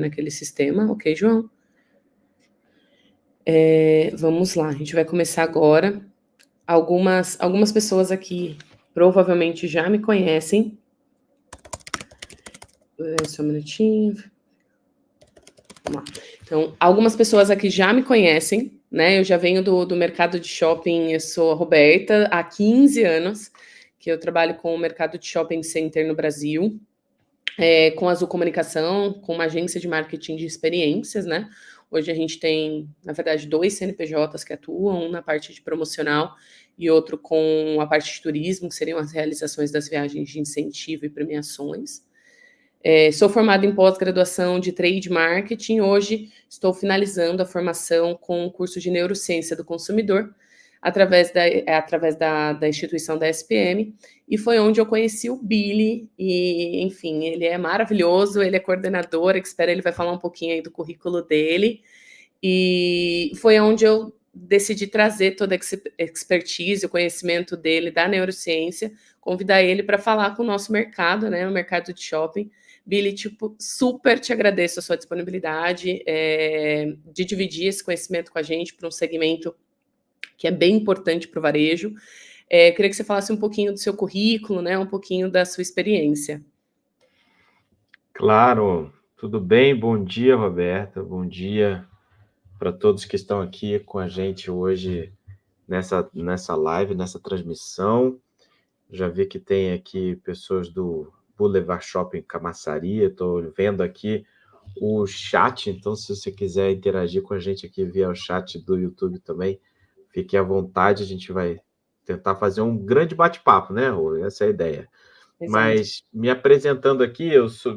naquele sistema, ok, João? Vamos lá, a gente vai começar agora. Algumas pessoas aqui provavelmente já me conhecem. Só um minutinho. Vamos lá. Então, algumas pessoas aqui já me conhecem, né? Eu já venho do mercado de shopping, eu sou a Roberta, há 15 anos que eu trabalho com o mercado de shopping center no Brasil, com a Azul Comunicação, com uma agência de marketing de experiências, né? Hoje a gente tem, na verdade, 2 CNPJs que atuam, um na parte de promocional e outro com a parte de turismo, que seriam as realizações das viagens de incentivo e premiações. Sou formada em pós-graduação de Trade Marketing. Hoje estou finalizando a formação com o curso de Neurociência do Consumidor, através da instituição da SPM, e foi onde eu conheci o Billy, e, enfim, ele é maravilhoso, ele é coordenador, expert, ele vai falar um pouquinho aí do currículo dele, e foi onde eu decidi trazer toda a expertise, o conhecimento dele da neurociência, convidar ele para falar com o nosso mercado, né, o mercado de shopping. Billy, super te agradeço a sua disponibilidade de dividir esse conhecimento com a gente para um segmento que é bem importante para o varejo. Queria que você falasse um pouquinho do seu currículo, né, um pouquinho da sua experiência. Claro, tudo bem? Bom dia, Roberta. Bom dia para todos que estão aqui com a gente hoje nessa live, nessa transmissão. Já vi que tem aqui pessoas do Boulevard Shopping Camaçari. Estou vendo aqui o chat, então se você quiser interagir com a gente aqui via o chat do YouTube também, fique à vontade, a gente vai tentar fazer um grande bate-papo, né, Rô? Essa é a ideia. Exato. Mas me apresentando aqui, eu sou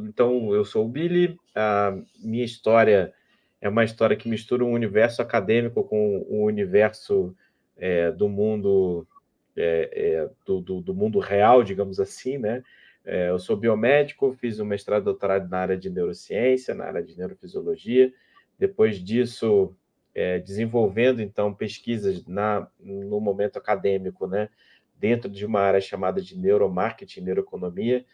o Billy, a minha história é uma história que mistura um universo acadêmico com o universo do mundo do mundo real, digamos assim, né? Eu sou biomédico, fiz um mestrado e doutorado na área de neurociência, na área de neurofisiologia. Depois disso, desenvolvendo, então, pesquisas no momento acadêmico, né? Dentro de uma área chamada de neuromarketing, neuroeconomia.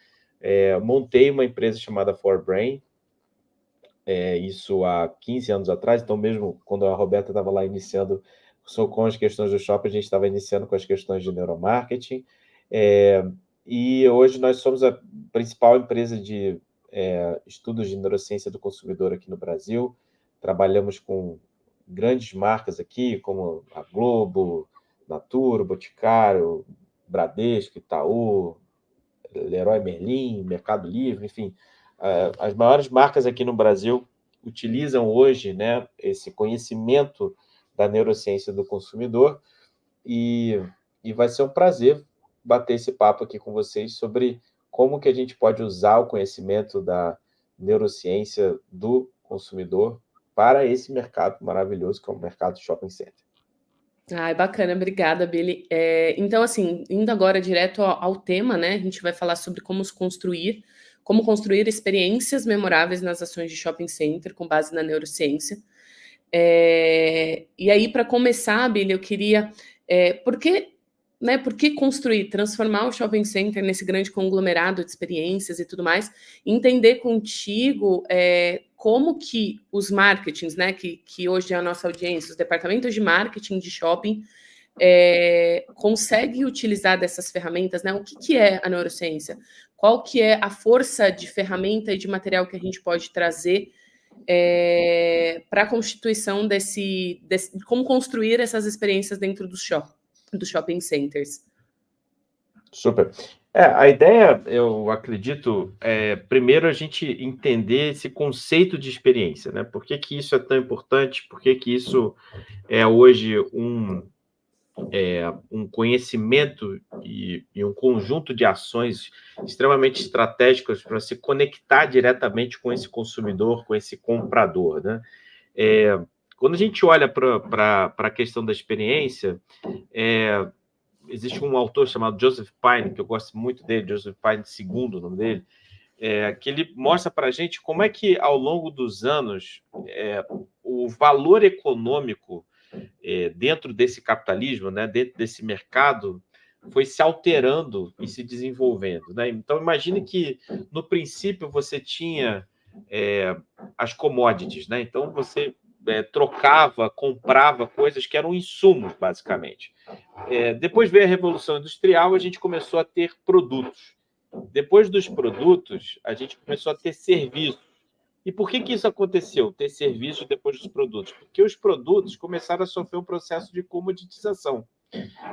Montei uma empresa chamada ForBrain, isso há 15 anos atrás, então mesmo quando a Roberta estava lá iniciando com as questões do shopping, a gente estava iniciando com as questões de neuromarketing, e hoje nós somos a principal empresa de estudos de neurociência do consumidor aqui no Brasil. Trabalhamos com grandes marcas aqui, como a Globo, Natura, Boticário, Bradesco, Itaú, Leroy Merlin, Mercado Livre, enfim, as maiores marcas aqui no Brasil utilizam hoje, né, esse conhecimento da neurociência do consumidor, e vai ser um prazer bater esse papo aqui com vocês sobre como que a gente pode usar o conhecimento da neurociência do consumidor para esse mercado maravilhoso que é o mercado shopping center. Bacana, obrigada, Billy. Então, assim, indo agora direto ao tema, né? A gente vai falar sobre como construir experiências memoráveis nas ações de shopping center com base na neurociência. E aí, para começar, Billy, eu queria... por que construir, transformar o shopping center nesse grande conglomerado de experiências e tudo mais, entender contigo como que os marketings, né, que hoje é a nossa audiência, os departamentos de marketing de shopping, conseguem utilizar dessas ferramentas, né? O que é a neurociência? Qual que é a força de ferramenta e de material que a gente pode trazer para a constituição de como construir essas experiências dentro dos shopping centers? Super. A ideia, eu acredito, primeiro a gente entender esse conceito de experiência, né? Por que isso é tão importante? Por que isso é hoje um conhecimento e um conjunto de ações extremamente estratégicas para se conectar diretamente com esse consumidor, com esse comprador, né? Quando a gente olha para a questão da experiência, existe um autor chamado Joseph Pine, que eu gosto muito dele, Joseph Pine II, o nome dele, que ele mostra para a gente como é que, ao longo dos anos, o valor econômico dentro desse capitalismo, né, dentro desse mercado, foi se alterando e se desenvolvendo, né? Então, imagine que, no princípio, você tinha as commodities, né? Então, você trocava, comprava coisas que eram insumos, basicamente. Depois veio a Revolução Industrial, a gente começou a ter produtos. Depois dos produtos, a gente começou a ter serviços. E por que isso aconteceu, ter serviços depois dos produtos? Porque os produtos começaram a sofrer um processo de comoditização.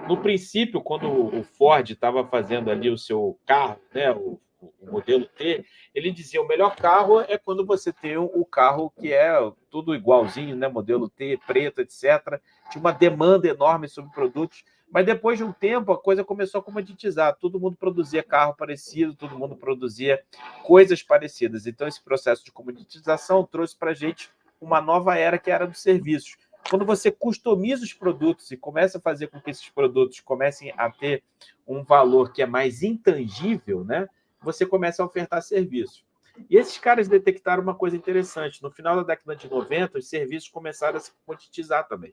No princípio, quando o Ford estava fazendo ali o seu carro, né, o modelo T, ele dizia o melhor carro é quando você tem o carro que é tudo igualzinho, né, modelo T, preto, etc. Tinha uma demanda enorme sobre produtos, mas depois de um tempo a coisa começou a comoditizar. Todo mundo produzia carro parecido, todo mundo produzia coisas parecidas. Então esse processo de comoditização trouxe para a gente uma nova era que era dos serviços. Quando você customiza os produtos e começa a fazer com que esses produtos comecem a ter um valor que é mais intangível, né, você começa a ofertar serviços. E esses caras detectaram uma coisa interessante. No final da década de 90, os serviços começaram a se comoditizar também.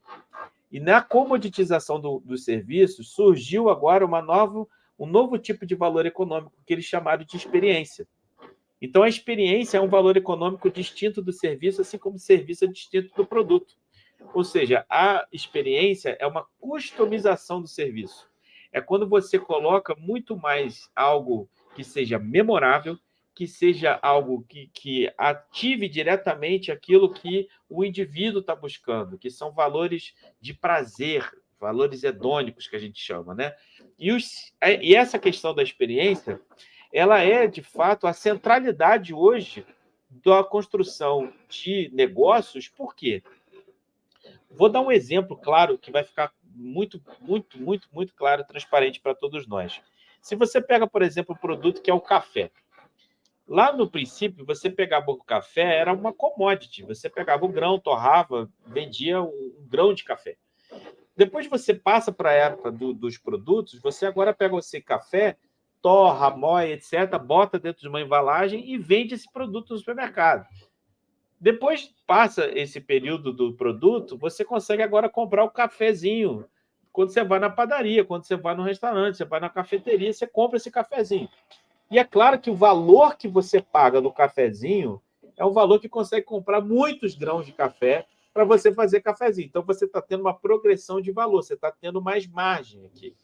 E na comoditização dos serviços, surgiu agora um novo tipo de valor econômico, que eles chamaram de experiência. Então, a experiência é um valor econômico distinto do serviço, assim como o serviço é distinto do produto. Ou seja, a experiência é uma customização do serviço. É quando você coloca muito mais algo que seja memorável, que seja algo que ative diretamente aquilo que o indivíduo está buscando, que são valores de prazer, valores hedônicos que a gente chama, né? E essa questão da experiência, ela é, de fato, a centralidade hoje da construção de negócios. Por quê? Vou dar um exemplo claro que vai ficar muito, muito, muito, muito claro e transparente para todos nós. Se você pega, por exemplo, o produto que é o café. Lá no princípio, você pegava o café, era uma commodity. Você pegava o grão, torrava, vendia um grão de café. Depois você passa para a época dos produtos, você agora pega esse café, torra, moe, etc., bota dentro de uma embalagem e vende esse produto no supermercado. Depois passa esse período do produto, você consegue agora comprar o cafezinho. Quando você vai na padaria, quando você vai no restaurante, você vai na cafeteria, você compra esse cafezinho. E é claro que o valor que você paga no cafezinho é um valor que consegue comprar muitos grãos de café para você fazer cafezinho. Então, você está tendo uma progressão de valor, você está tendo mais margem aqui.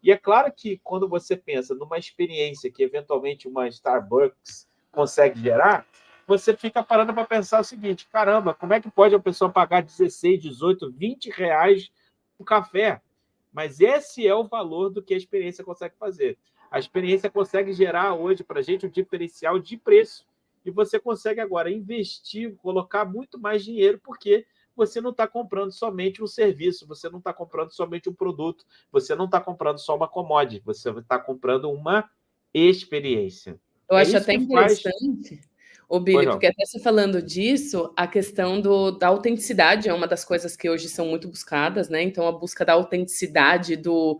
E é claro que quando você pensa numa experiência que, eventualmente, uma Starbucks consegue gerar, você fica parando para pensar o seguinte: caramba, como é que pode a pessoa pagar 16, 18, 20 reais por café? Mas esse é o valor do que a experiência consegue fazer. A experiência consegue gerar hoje para a gente um diferencial de preço. E você consegue agora investir, colocar muito mais dinheiro, porque você não está comprando somente um serviço, você não está comprando somente um produto, você não está comprando só uma commodity, você está comprando uma experiência. Eu É acho isso até que faz. interessante, ô Pois Billy, não. porque até você falando disso, a questão da autenticidade é uma das coisas que hoje são muito buscadas, né? Então, a busca da autenticidade do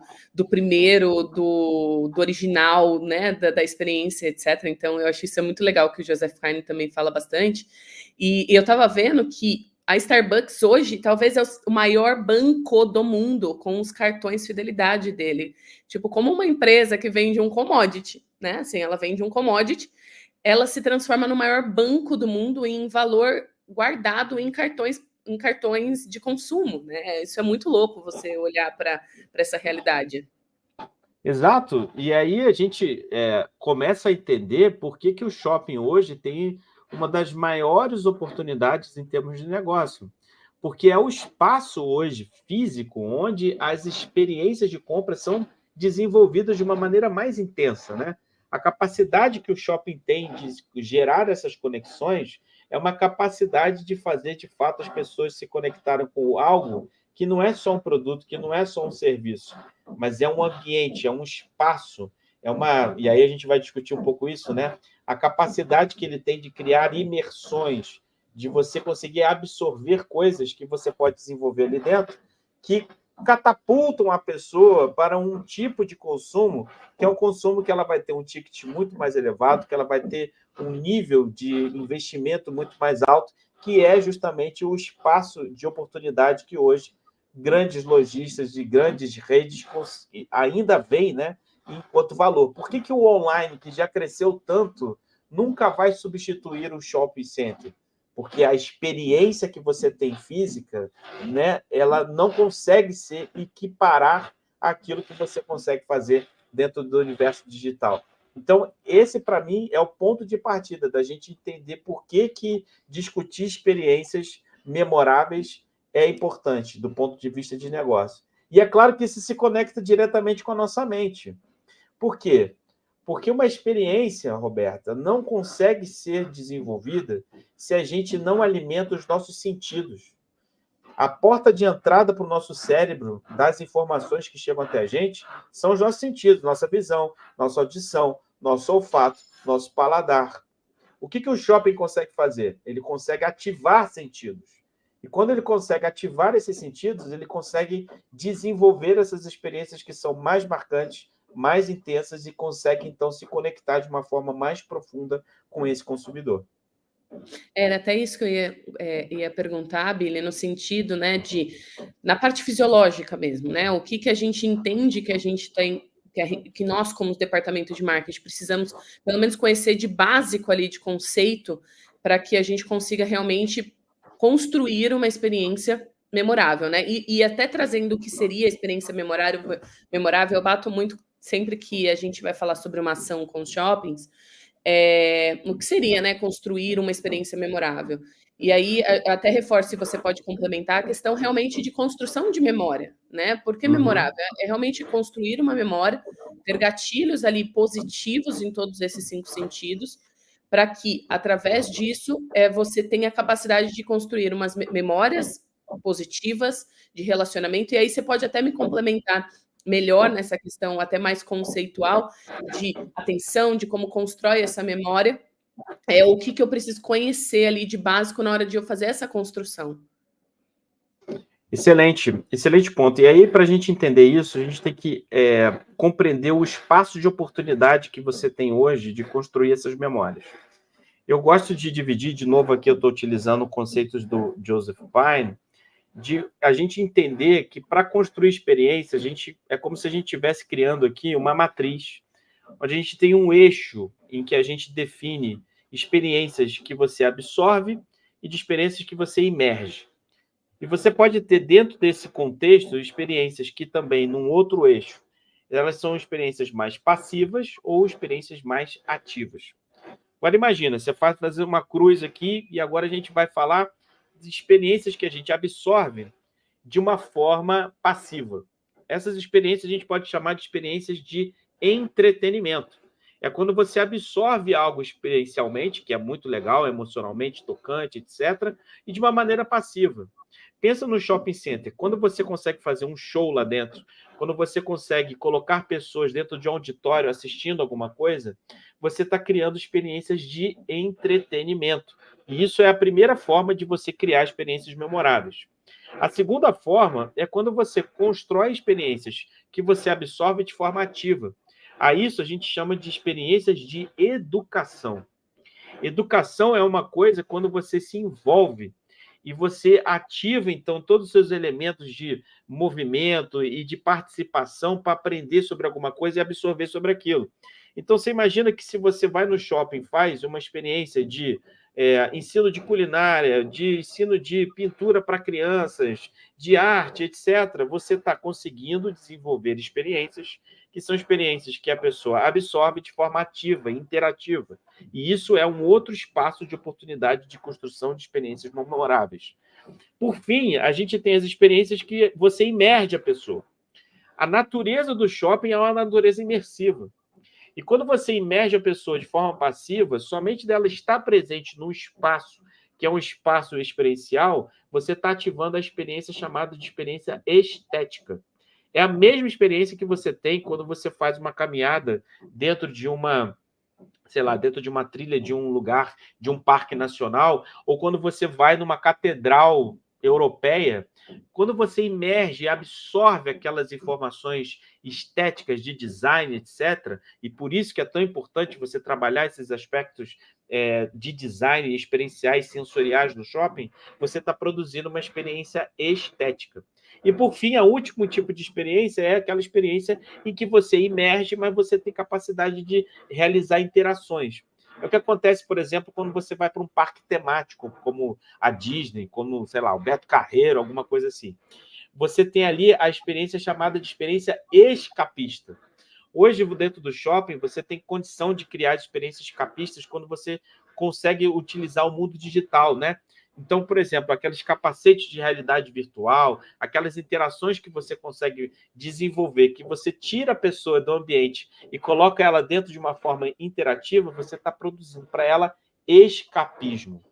primeiro, do original, né? Da experiência, etc. Então, eu acho isso é muito legal, que o Joseph Kahn também fala bastante. E eu estava vendo que a Starbucks hoje talvez é o maior banco do mundo com os cartões fidelidade dele. Tipo, como uma empresa que vende um commodity, né? Assim, ela vende um commodity, ela se transforma no maior banco do mundo em valor guardado em cartões de consumo, né? Isso é muito louco você olhar para essa realidade. Exato. E aí a gente começa a entender por que o shopping hoje tem uma das maiores oportunidades em termos de negócio. Porque é o espaço hoje físico onde as experiências de compra são desenvolvidas de uma maneira mais intensa, né? A capacidade que o shopping tem de gerar essas conexões é uma capacidade de fazer, de fato, as pessoas se conectarem com algo que não é só um produto, que não é só um serviço, mas é um ambiente, é um espaço, e aí a gente vai discutir um pouco isso, né? A capacidade que ele tem de criar imersões, de você conseguir absorver coisas que você pode desenvolver ali dentro, que catapultam a pessoa para um tipo de consumo, que é um consumo que ela vai ter um ticket muito mais elevado, que ela vai ter um nível de investimento muito mais alto, que é justamente o espaço de oportunidade que hoje grandes lojistas de grandes redes ainda veem, né, enquanto valor. Por que o online, que já cresceu tanto nunca vai substituir o shopping center, porque a experiência que você tem física, né, ela não consegue se equiparar àquilo que você consegue fazer dentro do universo digital. Então, esse, para mim, é o ponto de partida da gente entender por que discutir experiências memoráveis é importante do ponto de vista de negócio. E é claro que isso se conecta diretamente com a nossa mente. Por quê? Porque uma experiência, Roberta, não consegue ser desenvolvida se a gente não alimenta os nossos sentidos. A porta de entrada para o nosso cérebro, das informações que chegam até a gente, são os nossos sentidos, nossa visão, nossa audição, nosso olfato, nosso paladar. O que o shopping consegue fazer? Ele consegue ativar sentidos. E quando ele consegue ativar esses sentidos, ele consegue desenvolver essas experiências que são mais marcantes, mais intensas e consegue, então, se conectar de uma forma mais profunda com esse consumidor. Era até isso que eu ia perguntar, Billy, no sentido, né, na parte fisiológica mesmo, né, o que a gente entende que a gente tem, que nós, como departamento de marketing, precisamos, pelo menos, conhecer de básico ali, de conceito, para que a gente consiga realmente construir uma experiência memorável, né, e até trazendo o que seria a experiência memorável, eu bato muito sempre que a gente vai falar sobre uma ação com os shoppings, o que seria, né, construir uma experiência memorável. E aí, até reforço, se você pode complementar, a questão realmente de construção de memória, né? Por que memorável? É realmente construir uma memória, ter gatilhos ali positivos em todos esses 5 sentidos, para que, através disso, você tenha a capacidade de construir umas memórias positivas de relacionamento. E aí você pode até me complementar melhor nessa questão até mais conceitual de atenção, de como constrói essa memória, o que eu preciso conhecer ali de básico na hora de eu fazer essa construção. Excelente, excelente ponto. E aí, para a gente entender isso, a gente tem que compreender o espaço de oportunidade que você tem hoje de construir essas memórias. Eu gosto de dividir, de novo aqui eu estou utilizando conceitos do Joseph Pine, de a gente entender que para construir experiência, é como se a gente estivesse criando aqui uma matriz, onde a gente tem um eixo em que a gente define experiências que você absorve e de experiências que você imerge. E você pode ter dentro desse contexto experiências que também, num outro eixo, elas são experiências mais passivas ou experiências mais ativas. Agora imagina, você faz fazer uma cruz aqui e agora a gente vai falar de experiências que a gente absorve de uma forma passiva. Essas experiências a gente pode chamar de experiências de entretenimento. É quando você absorve algo experiencialmente, que é muito legal, emocionalmente tocante, etc., e de uma maneira passiva. Pensa no shopping center. Quando você consegue fazer um show lá dentro, quando você consegue colocar pessoas dentro de um auditório assistindo alguma coisa, você está criando experiências de entretenimento. E isso é a primeira forma de você criar experiências memoráveis. A segunda forma é quando você constrói experiências que você absorve de forma ativa. A isso a gente chama de experiências de educação. Educação é uma coisa quando você se envolve e você ativa, então, todos os seus elementos de movimento e de participação para aprender sobre alguma coisa e absorver sobre aquilo. Então, você imagina que se você vai no shopping, faz uma experiência de ensino de culinária, de ensino de pintura para crianças, de arte, etc., você está conseguindo desenvolver experiências que são experiências que a pessoa absorve de forma ativa, interativa. E isso é um outro espaço de oportunidade de construção de experiências memoráveis. Por fim, a gente tem as experiências que você imerge a pessoa. A natureza do shopping é uma natureza imersiva. E quando você imerge a pessoa de forma passiva, somente dela estar presente num espaço, que é um espaço experiencial, você está ativando a experiência chamada de experiência estética. É a mesma experiência que você tem quando você faz uma caminhada dentro de uma, sei lá, dentro de uma trilha de um lugar, de um parque nacional, ou quando você vai numa catedral europeia, quando você imerge e absorve aquelas informações estéticas de design, etc., e por isso que é tão importante você trabalhar esses aspectos de design experienciais, sensoriais no shopping, você está produzindo uma experiência estética. E, por fim, o último tipo de experiência é aquela experiência em que você imerge, mas você tem capacidade de realizar interações. É o que acontece, por exemplo, quando você vai para um parque temático, como a Disney, como, sei lá, o Beto Carreiro, alguma coisa assim. Você tem ali a experiência chamada de experiência escapista. Hoje, dentro do shopping, você tem condição de criar experiências escapistas quando você consegue utilizar o mundo digital, né? Então, por exemplo, aqueles capacetes de realidade virtual, aquelas interações que você consegue desenvolver, que você tira a pessoa do ambiente e coloca ela dentro de uma forma interativa, você está produzindo para ela escapismo.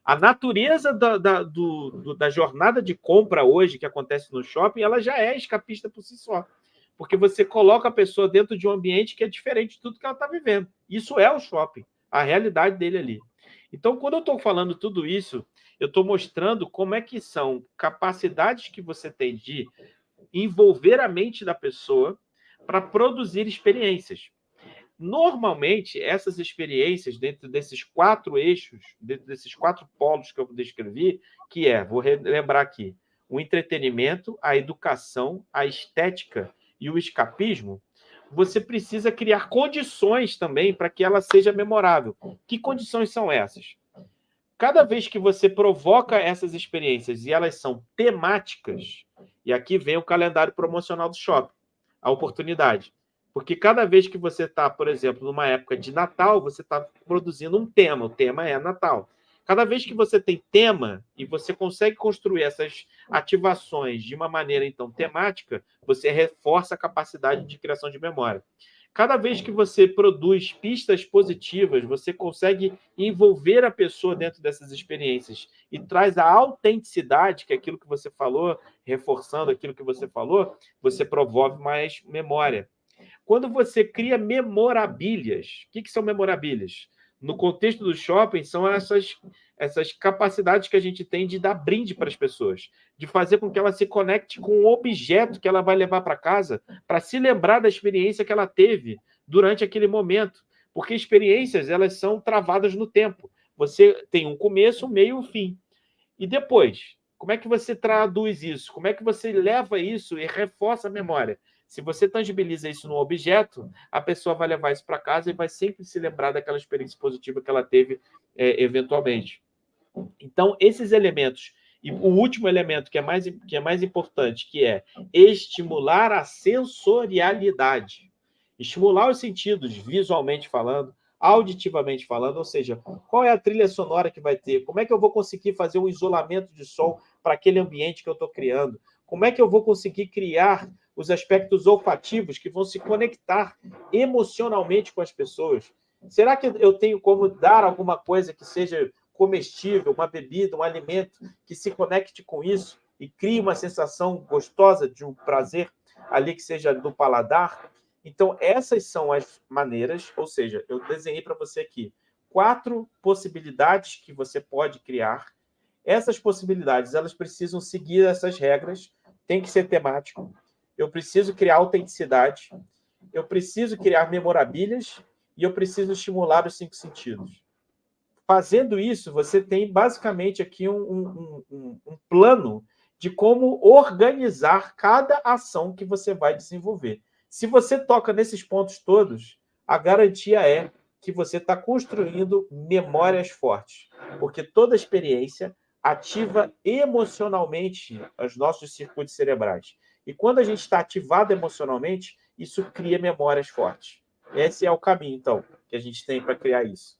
A natureza da jornada de compra hoje, que acontece no shopping, ela já é escapista por si só. Porque você coloca a pessoa dentro de um ambiente que é diferente de tudo que ela está vivendo. Isso é o shopping, a realidade dele ali. Então, quando eu estou falando tudo isso, eu estou mostrando como é que são capacidades que você tem de envolver a mente da pessoa para produzir experiências. Normalmente, essas experiências, dentro desses 4 eixos, dentro desses 4 polos que eu descrevi, que vou relembrar aqui, o entretenimento, a educação, a estética e o escapismo, você precisa criar condições também para que ela seja memorável. Que condições são essas? Cada vez que você provoca essas experiências e elas são temáticas, e aqui vem o calendário promocional do shopping, a oportunidade. Porque cada vez que você está, por exemplo, numa época de Natal, você está produzindo um tema, o tema é Natal. Cada vez que você tem tema e você consegue construir essas ativações de uma maneira, então, temática, você reforça a capacidade de criação de memória. Cada vez que você produz pistas positivas, você consegue envolver a pessoa dentro dessas experiências e traz a autenticidade, que é aquilo que você falou, reforçando aquilo que você falou, você promove mais memória. Quando você cria memorabilhas, o que são memorabilhas? No contexto do shopping, são essas capacidades que a gente tem de dar brinde para as pessoas, de fazer com que ela se conecte com um objeto que ela vai levar para casa, para se lembrar da experiência que ela teve durante aquele momento. Porque experiências, elas são travadas no tempo. Você tem um começo, um meio e um fim. E depois, como é que você traduz isso? Como é que você leva isso e reforça a memória? Se você tangibiliza isso no objeto, a pessoa vai levar isso para casa e vai sempre se lembrar daquela experiência positiva que ela teve eventualmente. Então, esses elementos, e o último elemento que é mais importante, que é estimular a sensorialidade. Estimular os sentidos, visualmente falando, auditivamente falando, ou seja, qual é a trilha sonora que vai ter? Como é que eu vou conseguir fazer um isolamento de som para aquele ambiente que eu estou criando? Como é que eu vou conseguir criar os aspectos olfativos que vão se conectar emocionalmente com as pessoas? Será que eu tenho como dar alguma coisa que seja comestível, uma bebida, um alimento que se conecte com isso e crie uma sensação gostosa de um prazer ali que seja do paladar? Então, essas são as maneiras, ou seja, eu desenhei para você aqui 4 possibilidades que você pode criar. Essas possibilidades, elas precisam seguir essas regras, tem que ser temático. Eu preciso criar autenticidade, eu preciso criar memorabilhas e eu preciso estimular os 5 sentidos. Fazendo isso, você tem basicamente aqui um plano de como organizar cada ação que você vai desenvolver. Se você toca nesses pontos todos, a garantia é que você está construindo memórias fortes, porque toda experiência ativa emocionalmente os nossos circuitos cerebrais. E quando a gente está ativado emocionalmente, isso cria memórias fortes. Esse é o caminho, então, que a gente tem para criar isso.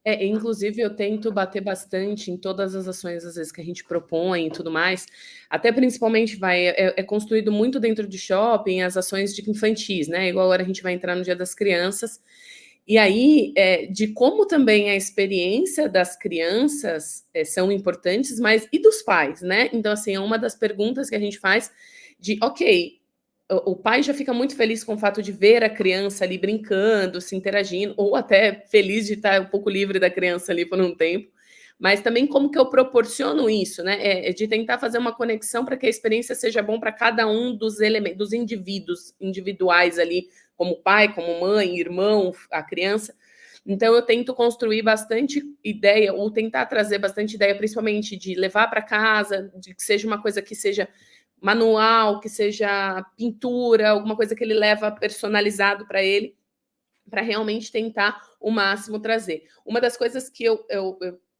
Inclusive eu tento bater bastante em todas as ações, às vezes, que a gente propõe e tudo mais, até principalmente é construído muito dentro de shopping, as ações de infantis, né? Igual agora a gente vai entrar no Dia das Crianças, e aí de como também a experiência das crianças são importantes, mas e dos pais, né? Então, assim, é uma das perguntas que a gente faz de, ok, o pai já fica muito feliz com o fato de ver a criança ali brincando, se interagindo, ou até feliz de estar um pouco livre da criança ali por um tempo, mas também como que eu proporciono isso, né? É de tentar fazer uma conexão para que a experiência seja bom para cada um dos elementos, dos indivíduos individuais ali, como pai, como mãe, irmão, a criança. Então eu tento construir bastante ideia, ou tentar trazer bastante ideia, principalmente de levar para casa, de que seja uma coisa que seja manual, que seja pintura, alguma coisa que ele leva personalizado para ele, para realmente tentar o máximo trazer. Uma das coisas que eu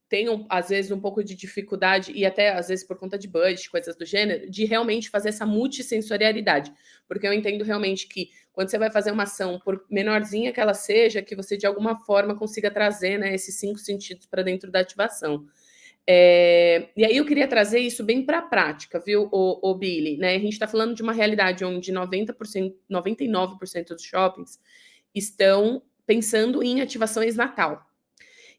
tenho, às vezes, um pouco de dificuldade, e até, às vezes, por conta de budget, coisas do gênero, de realmente fazer essa multissensorialidade. Porque eu entendo realmente que, quando você vai fazer uma ação, por menorzinha que ela seja, que você, de alguma forma, consiga trazer, né, esses 5 sentidos para dentro da ativação. E aí eu queria trazer isso bem para a prática, viu, o Billy? Né? A gente está falando de uma realidade onde 90%, 99% dos shoppings estão pensando em ativações Natal.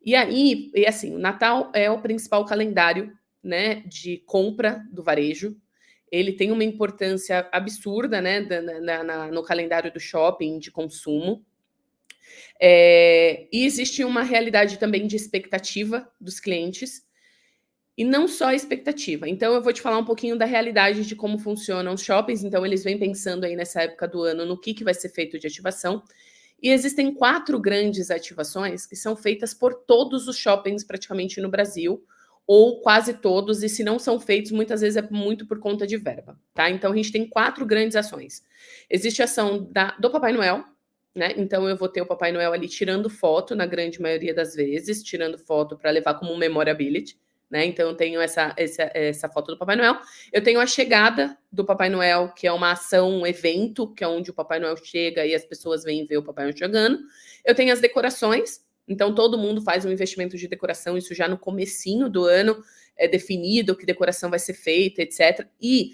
E aí, assim, o Natal é o principal calendário, né, de compra do varejo. Ele tem uma importância absurda, né, no calendário do shopping de consumo. E existe uma realidade também de expectativa dos clientes. E não só a expectativa. Então, eu vou te falar um pouquinho da realidade de como funcionam os shoppings. Então, eles vêm pensando aí nessa época do ano no que vai ser feito de ativação. E existem 4 grandes ativações que são feitas por todos os shoppings praticamente no Brasil, ou quase todos, e se não são feitos, muitas vezes é muito por conta de verba, tá? Então, a gente tem 4 grandes ações. Existe a ação do Papai Noel, né? Então, eu vou ter o Papai Noel ali tirando foto, na grande maioria das vezes, tirando foto para levar como um memorability. Né? Então, eu tenho essa foto do Papai Noel. Eu tenho a chegada do Papai Noel, que é uma ação, um evento, que é onde o Papai Noel chega e as pessoas vêm ver o Papai Noel chegando. Eu tenho as decorações. Então, todo mundo faz um investimento de decoração, isso já no comecinho do ano, é definido que decoração vai ser feita, etc. E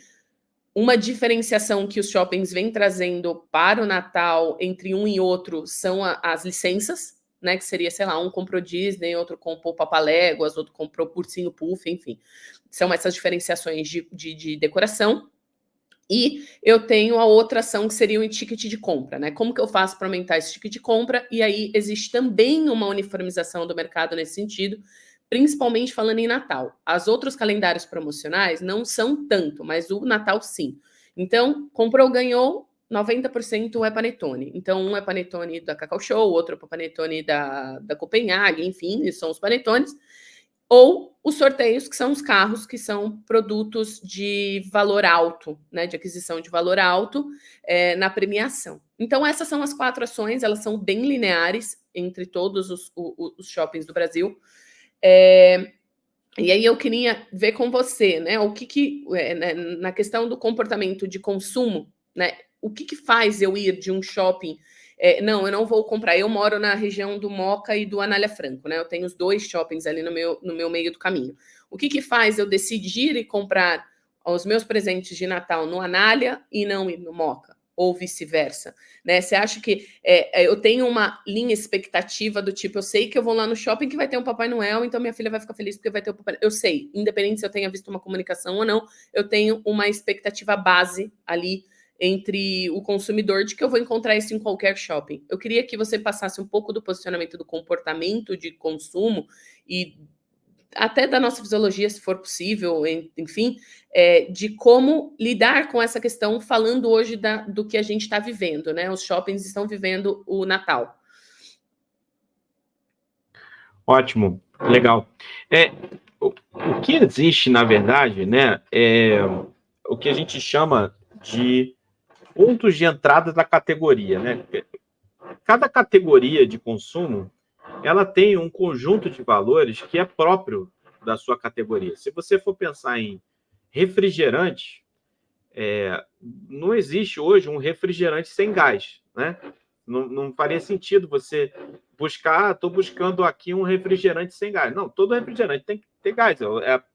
uma diferenciação que os shoppings vêm trazendo para o Natal entre um e outro são as licenças, né, que seria, sei lá, um comprou Disney, outro comprou Papaléguas, outro comprou Ursinho Puff, enfim. São essas diferenciações de decoração. E eu tenho a outra ação que seria o ticket de compra, né? Como que eu faço para aumentar esse ticket de compra? E aí existe também uma uniformização do mercado nesse sentido, principalmente falando em Natal. Os outros calendários promocionais não são tanto, mas o Natal sim. Então, comprou, ganhou, 90% é panetone. Então, um é panetone da Cacau Show, outro é panetone da Copenhague, enfim, são os panetones. Ou os sorteios, que são os carros, que são produtos de valor alto, né, de aquisição de valor alto na premiação. Então, essas são as 4 ações, elas são bem lineares entre todos os shoppings do Brasil. E aí eu queria ver com você, né, o que na questão do comportamento de consumo, né, o que faz eu ir de um shopping... não, eu não vou comprar. Eu moro na região do Moca e do Anália Franco, né? Eu tenho os 2 shoppings ali no meu meio do caminho. O que faz eu decidir e comprar os meus presentes de Natal no Anália e não ir no Moca? Ou vice-versa, né? Você acha que eu tenho uma linha expectativa do tipo, eu sei que eu vou lá no shopping que vai ter um Papai Noel, então minha filha vai ficar feliz porque vai ter o Papai Noel. Eu sei, independente se eu tenha visto uma comunicação ou não, eu tenho uma expectativa base ali entre o consumidor de que eu vou encontrar isso em qualquer shopping. Eu queria que você passasse um pouco do posicionamento do comportamento de consumo e até da nossa fisiologia, se for possível, enfim, de como lidar com essa questão, falando hoje do que a gente está vivendo, né? Os shoppings estão vivendo o Natal. Ótimo, legal. O que existe, na verdade, né, é o que a gente chama de pontos de entrada da categoria, né? Cada categoria de consumo, ela tem um conjunto de valores que é próprio da sua categoria. Se você for pensar em refrigerante, não existe hoje um refrigerante sem gás, né? Não faria sentido você buscar, estou buscando aqui um refrigerante sem gás. Não, todo refrigerante tem que ter gás,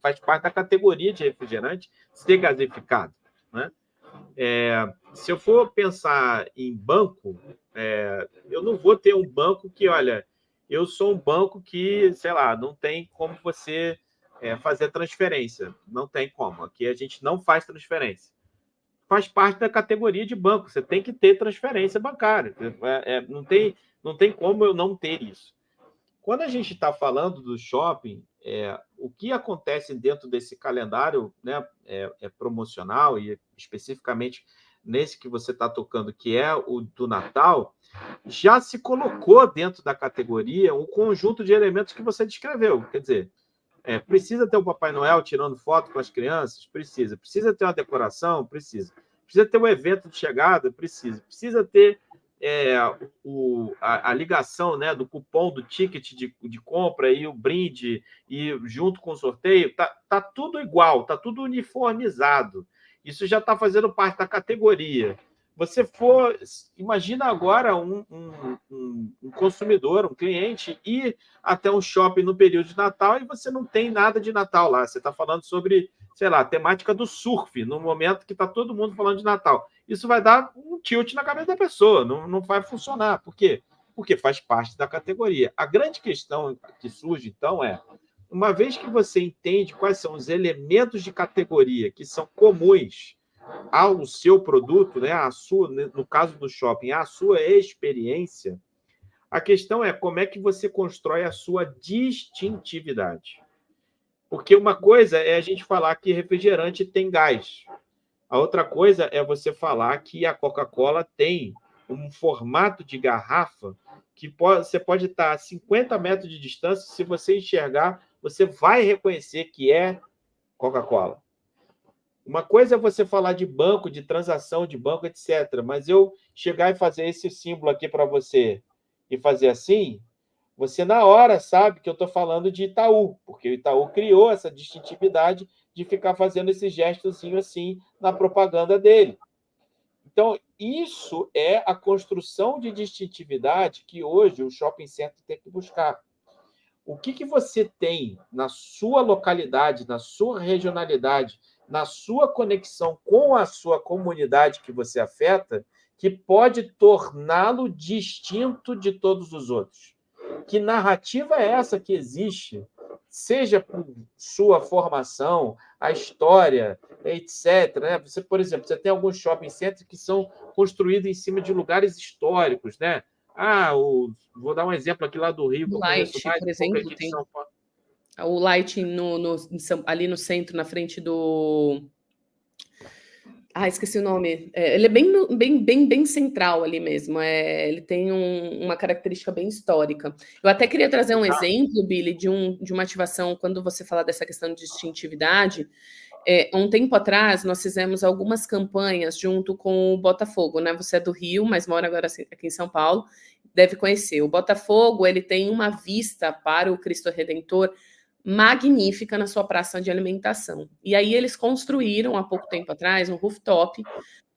faz parte da categoria de refrigerante ser gasificado, né? Se eu for pensar em banco, eu não vou ter um banco que, olha, eu sou um banco que, sei lá, não tem como você fazer transferência. Não tem como. Aqui a gente não faz transferência. Faz parte da categoria de banco. Você tem que ter transferência bancária. Não tem como eu não ter isso. Quando a gente está falando do shopping, o que acontece dentro desse calendário, né, promocional e especificamente nesse que você está tocando, que é o do Natal, já se colocou dentro da categoria um conjunto de elementos que você descreveu. Quer dizer, precisa ter o Papai Noel tirando foto com as crianças? Precisa. Precisa ter uma decoração? Precisa. Precisa ter um evento de chegada? Precisa. Precisa ter a ligação, né, do cupom do ticket de compra e o brinde, e junto com o sorteio, tá tudo igual, tá tudo uniformizado. Isso já está fazendo parte da categoria. Imagina agora um consumidor, um cliente, ir até um shopping no período de Natal e você não tem nada de Natal lá. Você está falando sobre, sei lá, a temática do surf, no momento que está todo mundo falando de Natal. Isso vai dar um tilt na cabeça da pessoa, não vai funcionar. Por quê? Porque faz parte da categoria. A grande questão que surge, então, uma vez que você entende quais são os elementos de categoria que são comuns ao seu produto, né, no caso do shopping, a sua experiência, a questão é como é que você constrói a sua distintividade. Porque uma coisa é a gente falar que refrigerante tem gás. A outra coisa é você falar que a Coca-Cola tem um formato de garrafa que você pode estar a 50 metros de distância, se você enxergar, você vai reconhecer que é Coca-Cola. Uma coisa é você falar de banco, de transação de banco, etc. Mas eu chegar e fazer esse símbolo aqui para você e fazer assim, você na hora sabe que eu estou falando de Itaú, porque o Itaú criou essa distintividade de ficar fazendo esse gestozinho assim na propaganda dele. Então, isso é a construção de distintividade que hoje o shopping center tem que buscar. O que você tem na sua localidade, na sua regionalidade, na sua conexão com a sua comunidade que você afeta, que pode torná-lo distinto de todos os outros? Que narrativa é essa que existe, seja por sua formação, a história, etc. Né? Você, por exemplo, você tem alguns shopping centers que são construídos em cima de lugares históricos, né? Vou dar um exemplo aqui lá do Rio, que O eu conheço Light, mais, por um pouco exemplo, aqui de tem São Paulo. o Light ali no centro, na frente do... esqueci o nome. Ele é bem central ali mesmo. Ele tem uma característica bem histórica. Eu até queria trazer um exemplo, Billy, de uma ativação, quando você fala dessa questão de distintividade. Um tempo atrás, nós fizemos algumas campanhas junto com o Botafogo, né? Você é do Rio, mas mora agora aqui em São Paulo, deve conhecer. O Botafogo, ele tem uma vista para o Cristo Redentor magnífica na sua praça de alimentação. E aí eles construíram, há pouco tempo atrás, um rooftop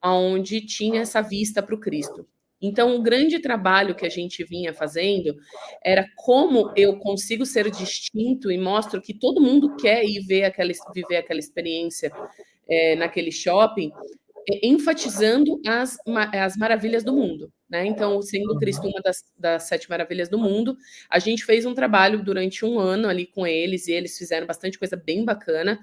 onde tinha essa vista para o Cristo. Então, o grande trabalho que a gente vinha fazendo era como eu consigo ser distinto e mostro que todo mundo quer ir viver aquela experiência naquele shopping, enfatizando as maravilhas do mundo. Né? Então, sendo Cristo uma das 7 maravilhas do mundo, a gente fez um trabalho durante um ano ali com eles, e eles fizeram bastante coisa bem bacana,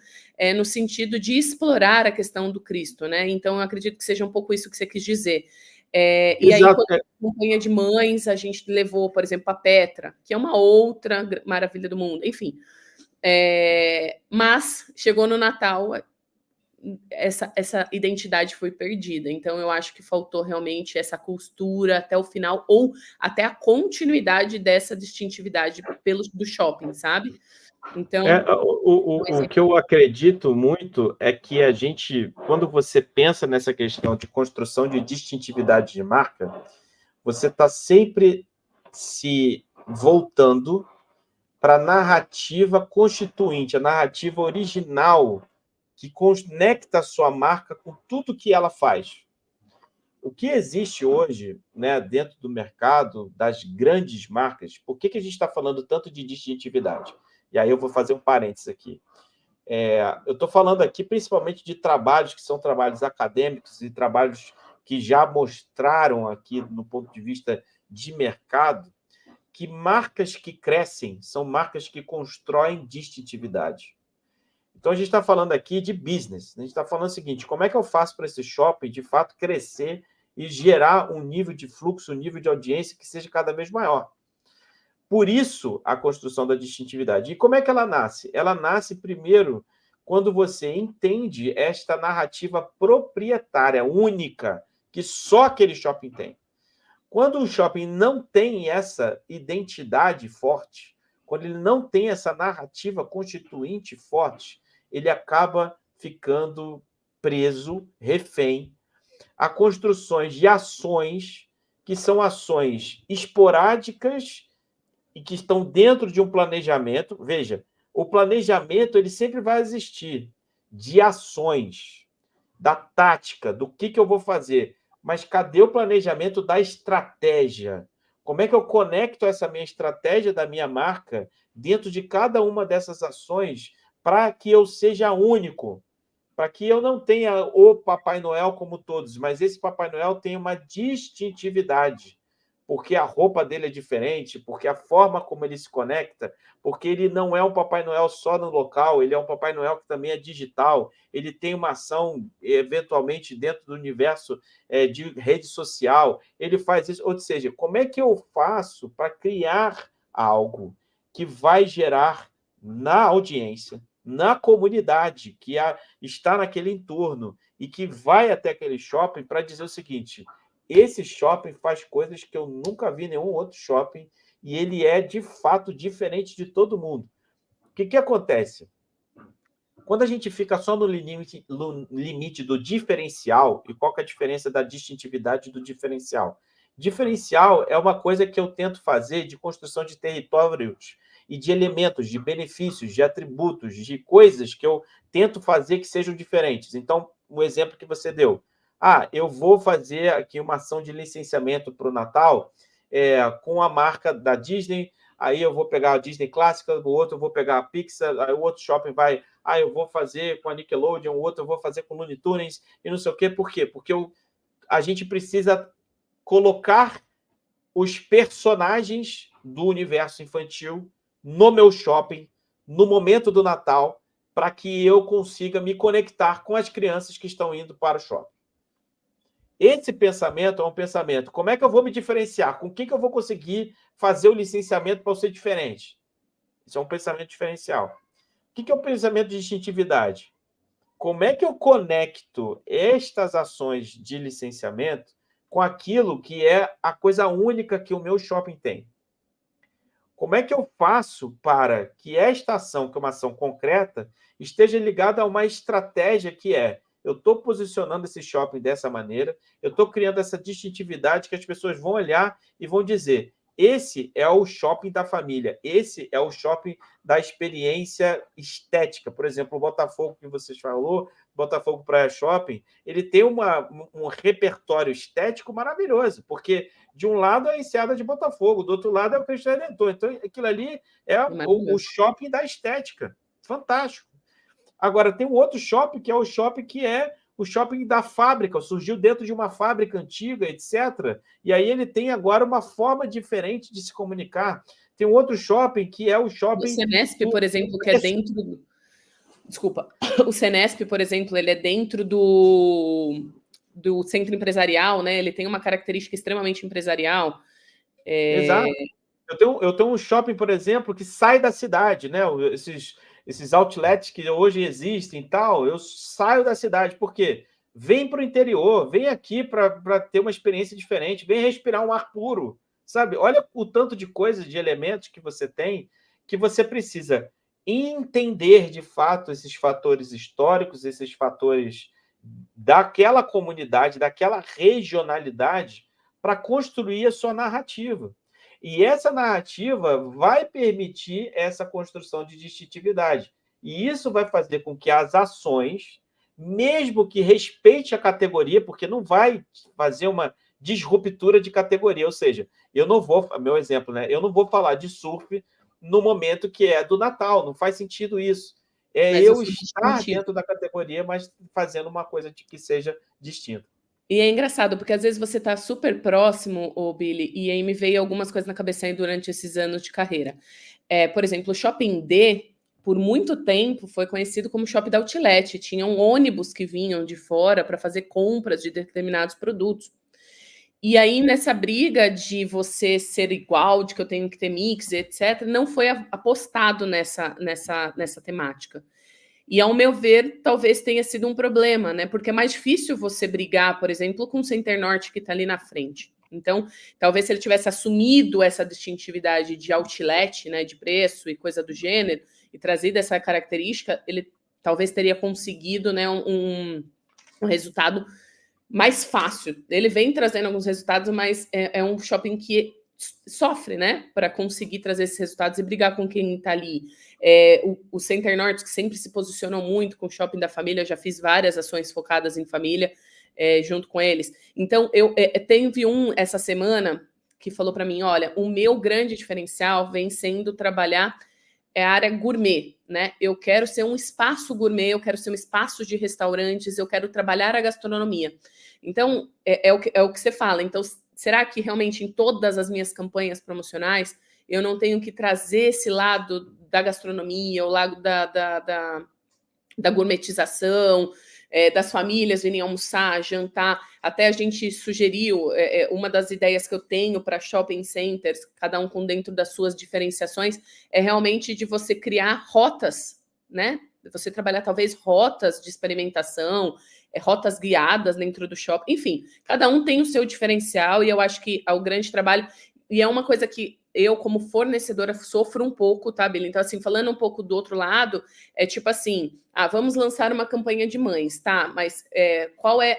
no sentido de explorar a questão do Cristo. Né? Então, eu acredito que seja um pouco isso que você quis dizer. E aí, quando a campanha de mães, a gente levou, por exemplo, a Petra, que é uma outra maravilha do mundo, enfim. Mas chegou no Natal, essa identidade foi perdida. Então, eu acho que faltou realmente essa costura até o final, ou até a continuidade dessa distintividade do shopping, sabe? Então, o que eu acredito muito é que a gente, quando você pensa nessa questão de construção de distintividade de marca, você está sempre se voltando para a narrativa constituinte, a narrativa original que conecta a sua marca com tudo que ela faz. O que existe hoje, né, dentro do mercado das grandes marcas, por que a gente está falando tanto de distintividade? E aí eu vou fazer um parênteses aqui. Eu estou falando aqui principalmente de trabalhos que são trabalhos acadêmicos e trabalhos que já mostraram aqui, no ponto de vista de mercado, que marcas que crescem são marcas que constroem distintividade. Então, a gente está falando aqui de business. A gente está falando o seguinte, como é que eu faço para esse shopping, de fato, crescer e gerar um nível de fluxo, um nível de audiência que seja cada vez maior? Por isso, a construção da distintividade. E como é que ela nasce? Ela nasce, primeiro, quando você entende esta narrativa proprietária, única, que só aquele shopping tem. Quando o shopping não tem essa identidade forte, quando ele não tem essa narrativa constituinte forte, ele acaba ficando preso, refém, a construções de ações que são ações esporádicas e que estão dentro de um planejamento. Veja, o planejamento ele sempre vai existir, de ações, da tática, do que eu vou fazer. Mas cadê o planejamento da estratégia? Como é que eu conecto essa minha estratégia da minha marca dentro de cada uma dessas ações para que eu seja único? Para que eu não tenha o Papai Noel como todos, mas esse Papai Noel tenha uma distintividade, porque a roupa dele é diferente, porque a forma como ele se conecta, porque ele não é um Papai Noel só no local, ele é um Papai Noel que também é digital, ele tem uma ação, eventualmente, dentro do universo de rede social, ele faz isso. Ou seja, como é que eu faço para criar algo que vai gerar na audiência, na comunidade que está naquele entorno e que vai até aquele shopping para dizer o seguinte: esse shopping faz coisas que eu nunca vi em nenhum outro shopping e ele é, de fato, diferente de todo mundo. O que acontece? Quando a gente fica só no limite do diferencial, e qual que é a diferença da distintividade do diferencial? Diferencial é uma coisa que eu tento fazer de construção de territórios e de elementos, de benefícios, de atributos, de coisas que eu tento fazer que sejam diferentes. Então, o exemplo que você deu. Eu vou fazer aqui uma ação de licenciamento para o Natal com a marca da Disney, aí eu vou pegar a Disney clássica, o outro eu vou pegar a Pixar, aí o outro shopping vai, eu vou fazer com a Nickelodeon, o outro eu vou fazer com o Looney Tunes, e não sei o quê. Por quê? Porque a gente precisa colocar os personagens do universo infantil no meu shopping, no momento do Natal, para que eu consiga me conectar com as crianças que estão indo para o shopping. Esse pensamento é um pensamento, como é que eu vou me diferenciar? Com quem que eu vou conseguir fazer o licenciamento para eu ser diferente? Isso é um pensamento diferencial. O que é o pensamento de distintividade? Como é que eu conecto estas ações de licenciamento com aquilo que é a coisa única que o meu shopping tem? Como é que eu faço para que esta ação, que é uma ação concreta, esteja ligada a uma estratégia que eu estou posicionando esse shopping dessa maneira, eu estou criando essa distintividade que as pessoas vão olhar e vão dizer: esse é o shopping da família, esse é o shopping da experiência estética. Por exemplo, o Botafogo, que você falou, Botafogo Praia Shopping, ele tem um repertório estético maravilhoso, porque de um lado é a Enseada de Botafogo, do outro lado é o Cristo Redentor. Então, aquilo ali é o shopping da estética. Fantástico. Agora, tem um outro shopping, que é o shopping da fábrica, surgiu dentro de uma fábrica antiga, etc. E aí ele tem agora uma forma diferente de se comunicar. Tem um outro shopping que é o shopping... O Senesp, por exemplo, que é dentro do... Desculpa. O Senesp, por exemplo, ele é dentro do centro empresarial, né? Ele tem uma característica extremamente empresarial. Exato. Eu tenho um shopping, por exemplo, que sai da cidade, né? Esses outlets que hoje existem e tal, eu saio da cidade. Por quê? Vem para o interior, vem aqui para ter uma experiência diferente, vem respirar um ar puro, sabe? Olha o tanto de coisas, de elementos que você tem, que você precisa entender, de fato, esses fatores históricos, esses fatores daquela comunidade, daquela regionalidade, para construir a sua narrativa. E essa narrativa vai permitir essa construção de distintividade. E isso vai fazer com que as ações, mesmo que respeite a categoria, porque não vai fazer uma disruptura de categoria, ou seja, eu não vou, meu exemplo, né? Eu não vou falar de surf no momento que é do Natal, não faz sentido isso. É eu estar dentro da categoria, mas fazendo uma coisa que seja distinta. E é engraçado, porque às vezes você está super próximo, Billy, e aí me veio algumas coisas na cabeça aí durante esses anos de carreira. Por exemplo, o Shopping D, por muito tempo, foi conhecido como Shopping da Outlet. Tinham ônibus que vinham de fora para fazer compras de determinados produtos. E aí, nessa briga de você ser igual, de que eu tenho que ter mix, etc., não foi apostado nessa temática. E, ao meu ver, talvez tenha sido um problema, né? Porque é mais difícil você brigar, por exemplo, com o Center Norte que está ali na frente. Então, talvez se ele tivesse assumido essa distintividade de outlet, né, de preço e coisa do gênero, e trazido essa característica, ele talvez teria conseguido, né, um resultado mais fácil. Ele vem trazendo alguns resultados, mas é um shopping que sofre, né, para conseguir trazer esses resultados e brigar com quem está ali. O Center Norte, que sempre se posicionou muito com o shopping da família, já fiz várias ações focadas em família junto com eles. Então, teve essa semana que falou para mim, olha, o meu grande diferencial vem sendo trabalhar a área gourmet, né? Eu quero ser um espaço gourmet, eu quero ser um espaço de restaurantes, eu quero trabalhar a gastronomia. Então, é o que você fala. Então, será que realmente em todas as minhas campanhas promocionais eu não tenho que trazer esse lado da gastronomia, o lado da gourmetização, das famílias virem almoçar, jantar? Até a gente sugeriu, uma das ideias que eu tenho para shopping centers, cada um com dentro das suas diferenciações, é realmente de você criar rotas, né? Você trabalhar talvez rotas de experimentação, rotas guiadas dentro do shopping, enfim, cada um tem o seu diferencial e eu acho que o grande trabalho, e é uma coisa que eu, como fornecedora, sofro um pouco, tá, Bila? Então, assim, falando um pouco do outro lado, é tipo assim, vamos lançar uma campanha de mães, tá? Mas qual é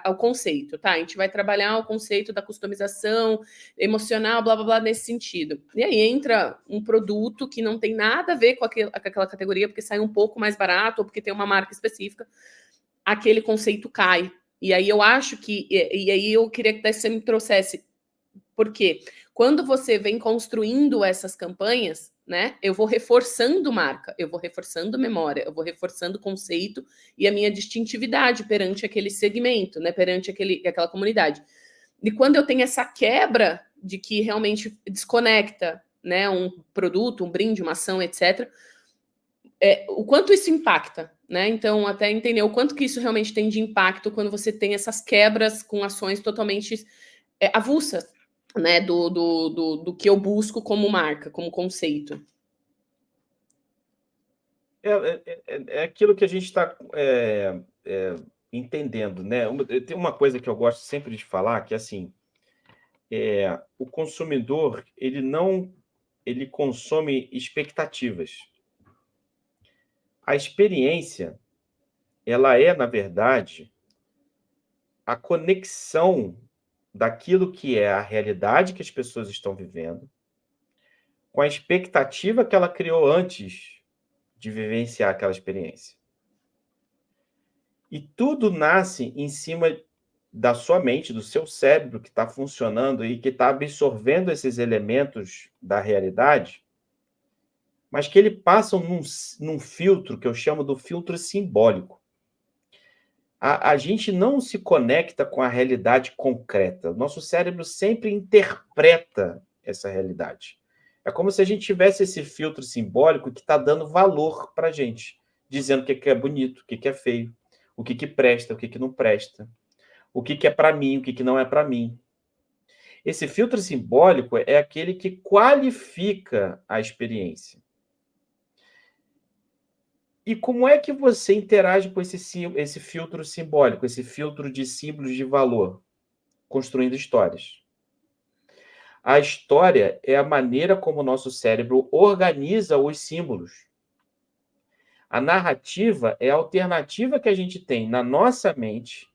o conceito, tá? A gente vai trabalhar o conceito da customização emocional, blá, blá, blá, nesse sentido. E aí entra um produto que não tem nada a ver com aquela categoria, porque sai um pouco mais barato ou porque tem uma marca específica, aquele conceito cai. E aí eu acho que... E aí eu queria que você me trouxesse... Porque quando você vem construindo essas campanhas, né, eu vou reforçando marca, eu vou reforçando memória, eu vou reforçando conceito e a minha distintividade perante aquele segmento, né, perante aquela comunidade. E quando eu tenho essa quebra de que realmente desconecta, né, um produto, um brinde, uma ação, etc., o quanto isso impacta, né? Então, até entender o quanto que isso realmente tem de impacto quando você tem essas quebras com ações totalmente avulsas, né, do que eu busco como marca, como conceito. É aquilo que a gente está entendendo, né? Tem uma coisa que eu gosto sempre de falar, que é assim, o consumidor, ele consome expectativas. A experiência, ela é, na verdade, a conexão daquilo que é a realidade que as pessoas estão vivendo com a expectativa que ela criou antes de vivenciar aquela experiência. E tudo nasce em cima da sua mente, do seu cérebro que está funcionando e que está absorvendo esses elementos da realidade, mas que ele passam num filtro que eu chamo do filtro simbólico. A gente não se conecta com a realidade concreta. Nosso cérebro sempre interpreta essa realidade. É como se a gente tivesse esse filtro simbólico que está dando valor para a gente, dizendo o que é bonito, o que é feio, o que presta, o que não presta, o que é para mim, o que não é para mim. Esse filtro simbólico é aquele que qualifica a experiência. E como é que você interage com esse filtro simbólico, esse filtro de símbolos de valor? Construindo histórias. A história é a maneira como o nosso cérebro organiza os símbolos. A narrativa é a alternativa que a gente tem na nossa mente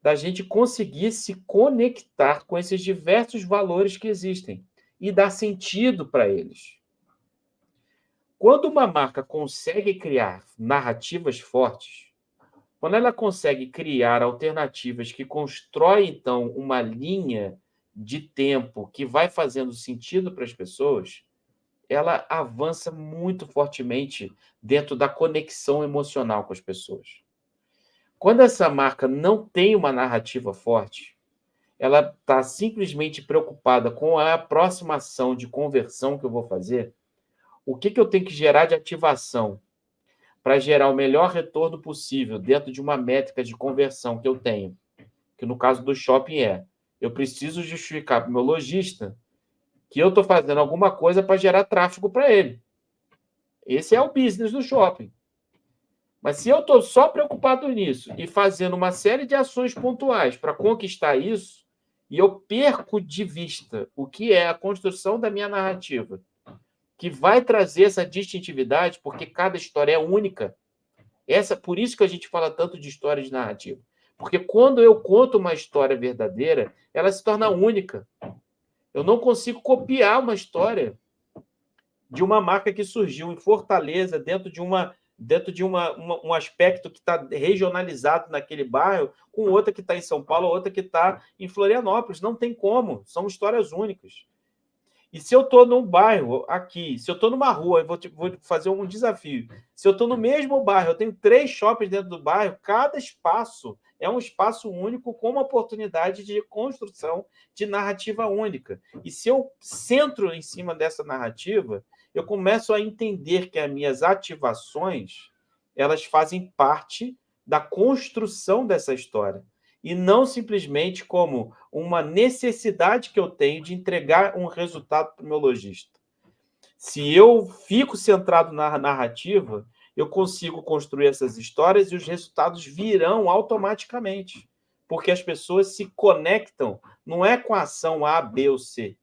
da gente conseguir se conectar com esses diversos valores que existem e dar sentido para eles. Quando uma marca consegue criar narrativas fortes, quando ela consegue criar alternativas que constroem, então, uma linha de tempo que vai fazendo sentido para as pessoas, ela avança muito fortemente dentro da conexão emocional com as pessoas. Quando essa marca não tem uma narrativa forte, ela está simplesmente preocupada com a aproximação de conversão que eu vou fazer, o que eu tenho que gerar de ativação para gerar o melhor retorno possível dentro de uma métrica de conversão que eu tenho, que no caso do shopping eu preciso justificar para o meu lojista que eu estou fazendo alguma coisa para gerar tráfego para ele. Esse é o business do shopping. Mas se eu estou só preocupado nisso e fazendo uma série de ações pontuais para conquistar isso, e eu perco de vista o que é a construção da minha narrativa, que vai trazer essa distintividade, porque cada história é única. Por isso que a gente fala tanto de história de narrativa. Porque quando eu conto uma história verdadeira, ela se torna única. Eu não consigo copiar uma história de uma marca que surgiu em Fortaleza, dentro de um aspecto que está regionalizado naquele bairro, com outra que está em São Paulo, outra que está em Florianópolis. Não tem como, são histórias únicas. E se eu estou num bairro aqui, se eu estou numa rua, eu vou fazer um desafio. Se eu estou no mesmo bairro, eu tenho 3 shoppings dentro do bairro, cada espaço é um espaço único com uma oportunidade de construção de narrativa única. E se eu centro em cima dessa narrativa, eu começo a entender que as minhas ativações, elas fazem parte da construção dessa história. E não simplesmente como uma necessidade que eu tenho de entregar um resultado para o meu lojista. Se eu fico centrado na narrativa, eu consigo construir essas histórias e os resultados virão automaticamente. Porque as pessoas se conectam, não é com a ação A, B ou C.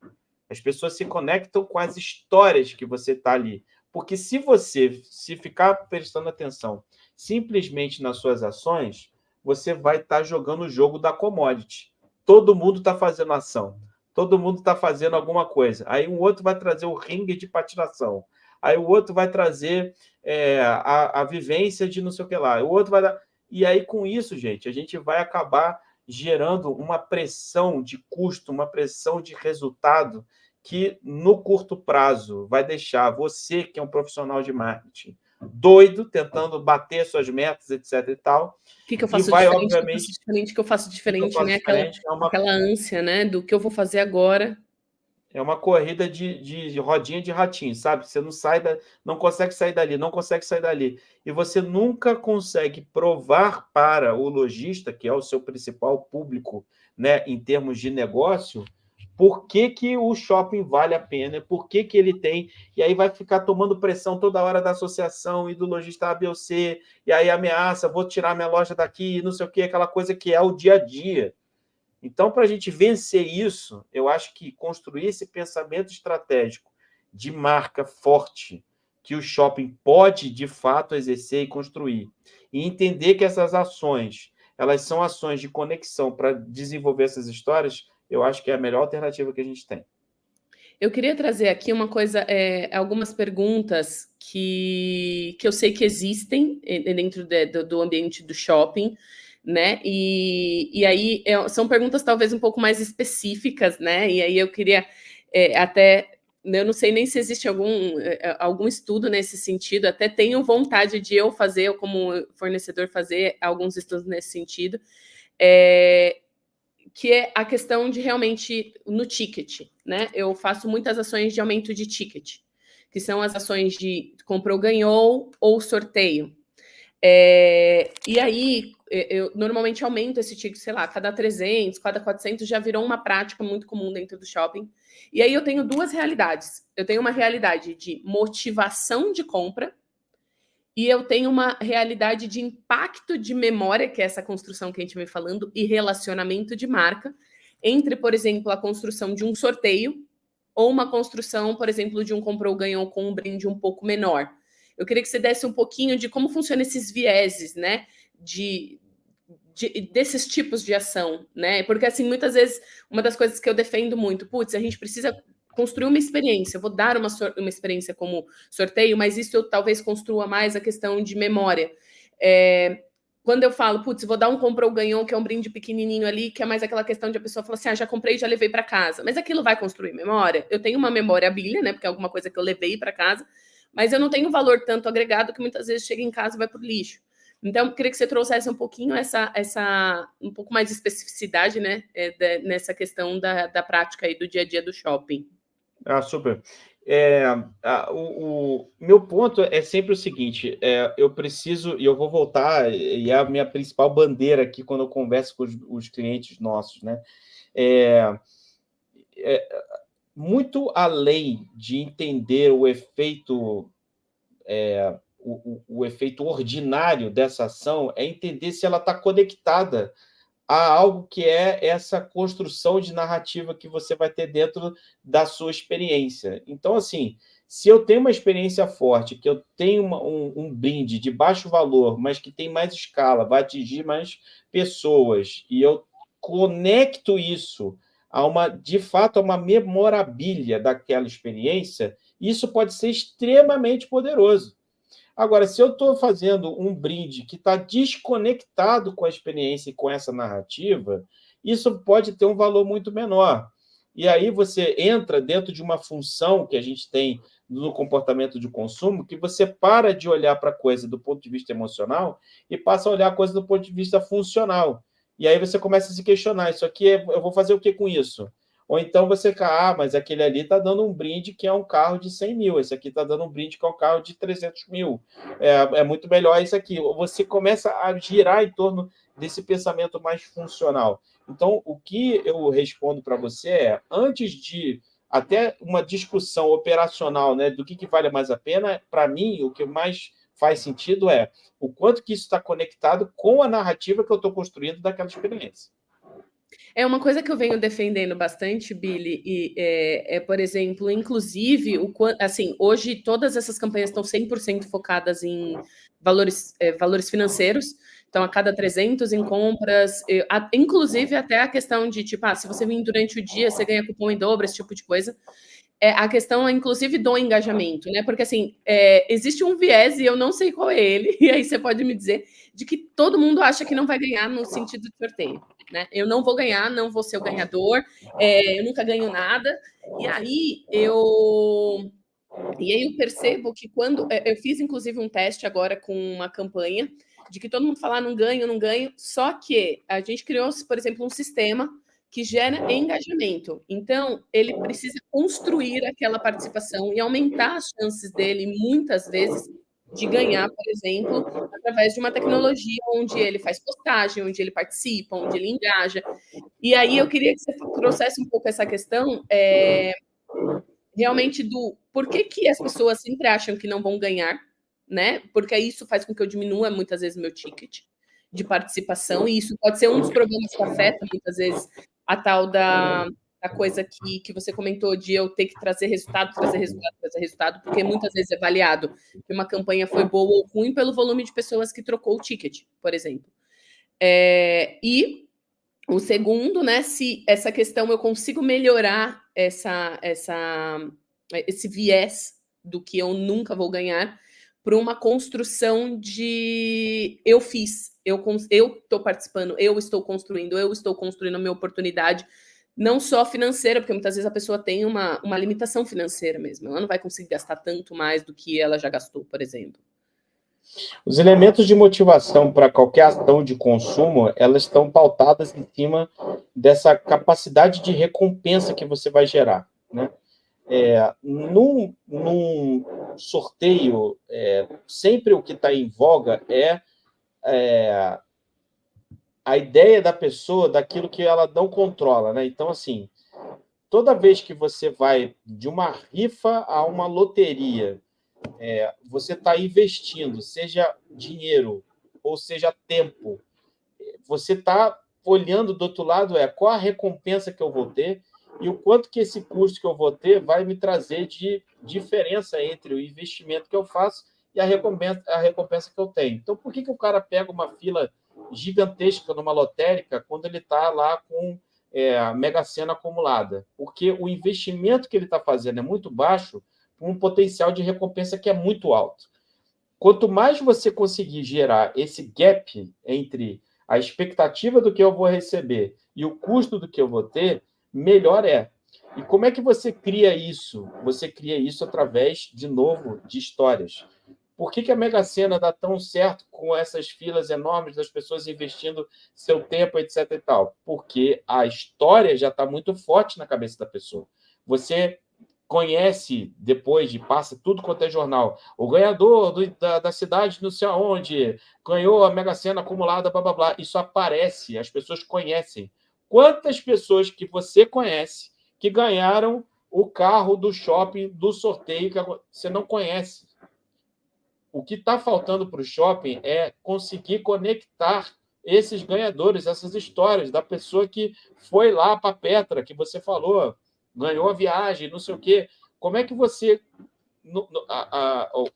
As pessoas se conectam com as histórias que você está ali. Porque se você ficar prestando atenção simplesmente nas suas ações, você vai estar jogando o jogo da commodity. Todo mundo está fazendo ação. Todo mundo está fazendo alguma coisa. Aí um outro vai trazer o ringue de patinação. Aí o outro vai trazer a vivência de não sei o que lá. O outro vai dar... E aí, com isso, gente, a gente vai acabar gerando uma pressão de custo, uma pressão de resultado que, no curto prazo, vai deixar você, que é um profissional de marketing, doido, tentando bater suas metas, etc. e tal. O que eu faço diferente, que eu faço diferente, né? Aquela ânsia, né? Do que eu vou fazer agora. É uma corrida de rodinha de ratinho, sabe? Você não consegue sair dali, não consegue sair dali. E você nunca consegue provar para o lojista, que é o seu principal público, né, em termos de negócio, por que o shopping vale a pena, por que ele tem... E aí vai ficar tomando pressão toda hora da associação e do lojista A, B ou C, e aí ameaça, vou tirar minha loja daqui, não sei o quê, aquela coisa que é o dia a dia. Então, para a gente vencer isso, eu acho que construir esse pensamento estratégico de marca forte que o shopping pode, de fato, exercer e construir, e entender que essas ações, elas são ações de conexão para desenvolver essas histórias, eu acho que é a melhor alternativa que a gente tem. Eu queria trazer aqui uma coisa, algumas perguntas que eu sei que existem dentro do ambiente do shopping, né? E aí são perguntas talvez um pouco mais específicas, né? E aí eu queria até, eu não sei nem se existe algum estudo nesse sentido, até tenho vontade de eu fazer, eu como fornecedor fazer alguns estudos nesse sentido, que é a questão de realmente no ticket, né? Eu faço muitas ações de aumento de ticket, que são as ações de comprou, ganhou ou sorteio. E aí, eu normalmente aumento esse ticket, sei lá, cada 300, cada 400, já virou uma prática muito comum dentro do shopping. E aí eu tenho 2 realidades. Eu tenho uma realidade de motivação de compra e eu tenho uma realidade de impacto de memória, que é essa construção que a gente vem falando, e relacionamento de marca, entre, por exemplo, a construção de um sorteio ou uma construção, por exemplo, de um comprou, ganhou com um brinde um pouco menor. Eu queria que você desse um pouquinho de como funcionam esses vieses, né? Desses tipos de ação, né? Porque, assim, muitas vezes, uma das coisas que eu defendo muito, a gente precisa construir uma experiência. Eu vou dar uma experiência como sorteio, mas isso eu talvez construa mais a questão de memória. Quando eu falo, vou dar um comprou, ganhou, que é um brinde pequenininho ali, que é mais aquela questão de a pessoa falar assim, já comprei, já levei para casa. Mas aquilo vai construir memória? Eu tenho uma memória-bilha, né? Porque é alguma coisa que eu levei para casa, mas eu não tenho valor tanto agregado que muitas vezes chega em casa e vai para o lixo. Então, eu queria que você trouxesse um pouquinho um pouco mais de especificidade, né, nessa questão da prática aí do dia a dia do shopping. Super. O meu ponto é sempre o seguinte, eu preciso, e eu vou voltar, e é a minha principal bandeira aqui quando eu converso com os clientes nossos, né? Muito além de entender o efeito o efeito ordinário dessa ação, é entender se ela está conectada a algo que é essa construção de narrativa que você vai ter dentro da sua experiência. Então, assim, Se eu tenho uma experiência forte, que eu tenho um brinde de baixo valor, mas que tem mais escala, vai atingir mais pessoas, e eu conecto isso de fato, a uma memorabilia daquela experiência, isso pode ser extremamente poderoso. Agora, se eu estou fazendo um brinde que está desconectado com a experiência e com essa narrativa, isso pode ter um valor muito menor. E aí você entra dentro de uma função que a gente tem no comportamento de consumo, que você para de olhar para a coisa do ponto de vista emocional e passa a olhar a coisa do ponto de vista funcional. E aí você começa a se questionar, isso aqui, eu vou fazer o que com isso? Ou então você, mas aquele ali está dando um brinde que é um carro de 100 mil, esse aqui está dando um brinde que é um carro de 300 mil. É muito melhor isso aqui. Você começa a girar em torno desse pensamento mais funcional. Então, o que eu respondo para você é, antes de até uma discussão operacional, né, do que vale mais a pena, para mim, o que mais faz sentido é o quanto que isso está conectado com a narrativa que eu estou construindo daquela experiência. É uma coisa que eu venho defendendo bastante, Billy, e por exemplo, inclusive, assim, hoje todas essas campanhas estão 100% focadas em valores financeiros, então a cada 300 em compras, inclusive até a questão de, tipo, se você vir durante o dia, você ganha cupom em dobro, esse tipo de coisa. A questão, inclusive, do engajamento, né? Porque, assim, existe um viés, e eu não sei qual é ele, e aí você pode me dizer, de que todo mundo acha que não vai ganhar no sentido de sorteio, né? Eu não vou ganhar, não vou ser o ganhador, eu nunca ganho nada. E aí eu percebo que quando... Eu fiz, inclusive, um teste agora com uma campanha, de que todo mundo fala, não ganho, não ganho, só que a gente criou, por exemplo, um sistema que gera engajamento. Então, ele precisa construir aquela participação e aumentar as chances dele, muitas vezes, de ganhar, por exemplo, através de uma tecnologia onde ele faz postagem, onde ele participa, onde ele engaja. E aí eu queria que você trouxesse um pouco essa questão realmente do por que as pessoas sempre acham que não vão ganhar, né? Porque isso faz com que eu diminua muitas vezes meu ticket de participação, e isso pode ser um dos problemas que afeta muitas vezes a tal da coisa que você comentou de eu ter que trazer resultado, porque muitas vezes é avaliado que uma campanha foi boa ou ruim pelo volume de pessoas que trocou o ticket, por exemplo. E o segundo, né, se essa questão eu consigo melhorar esse viés do que eu nunca vou ganhar para uma construção de eu fiz, eu estou participando, eu estou construindo a minha oportunidade, não só financeira, porque muitas vezes a pessoa tem uma limitação financeira mesmo, ela não vai conseguir gastar tanto mais do que ela já gastou, por exemplo. Os elementos de motivação para qualquer ação de consumo, elas estão pautadas em cima dessa capacidade de recompensa que você vai gerar, né? Num sorteio, sempre o que está em voga é a ideia da pessoa daquilo que ela não controla, né? Então, assim, toda vez que você vai de uma rifa a uma loteria, você está investindo, seja dinheiro ou seja tempo, você está olhando do outro lado, qual a recompensa que eu vou ter e o quanto que esse custo que eu vou ter vai me trazer de diferença entre o investimento que eu faço e a recompensa que eu tenho. Então, por que o cara pega uma fila gigantesca numa lotérica quando ele está lá com a Mega Sena acumulada? Porque o investimento que ele está fazendo é muito baixo, com um potencial de recompensa que é muito alto. Quanto mais você conseguir gerar esse gap entre a expectativa do que eu vou receber e o custo do que eu vou ter, melhor é. E como é que você cria isso? Você cria isso através, de novo, de histórias. Por que a Mega Sena dá tão certo com essas filas enormes das pessoas investindo seu tempo, etc. e tal? Porque a história já está muito forte na cabeça da pessoa. Você conhece, depois de passa tudo quanto é jornal, o ganhador da cidade não sei aonde, ganhou a Mega Sena acumulada, blá, blá, blá. Isso aparece, as pessoas conhecem. Quantas pessoas que você conhece que ganharam o carro do shopping, do sorteio, que você não conhece? O que está faltando para o shopping é conseguir conectar esses ganhadores, essas histórias da pessoa que foi lá para Petra, que você falou, ganhou a viagem, não sei o quê. Como é que você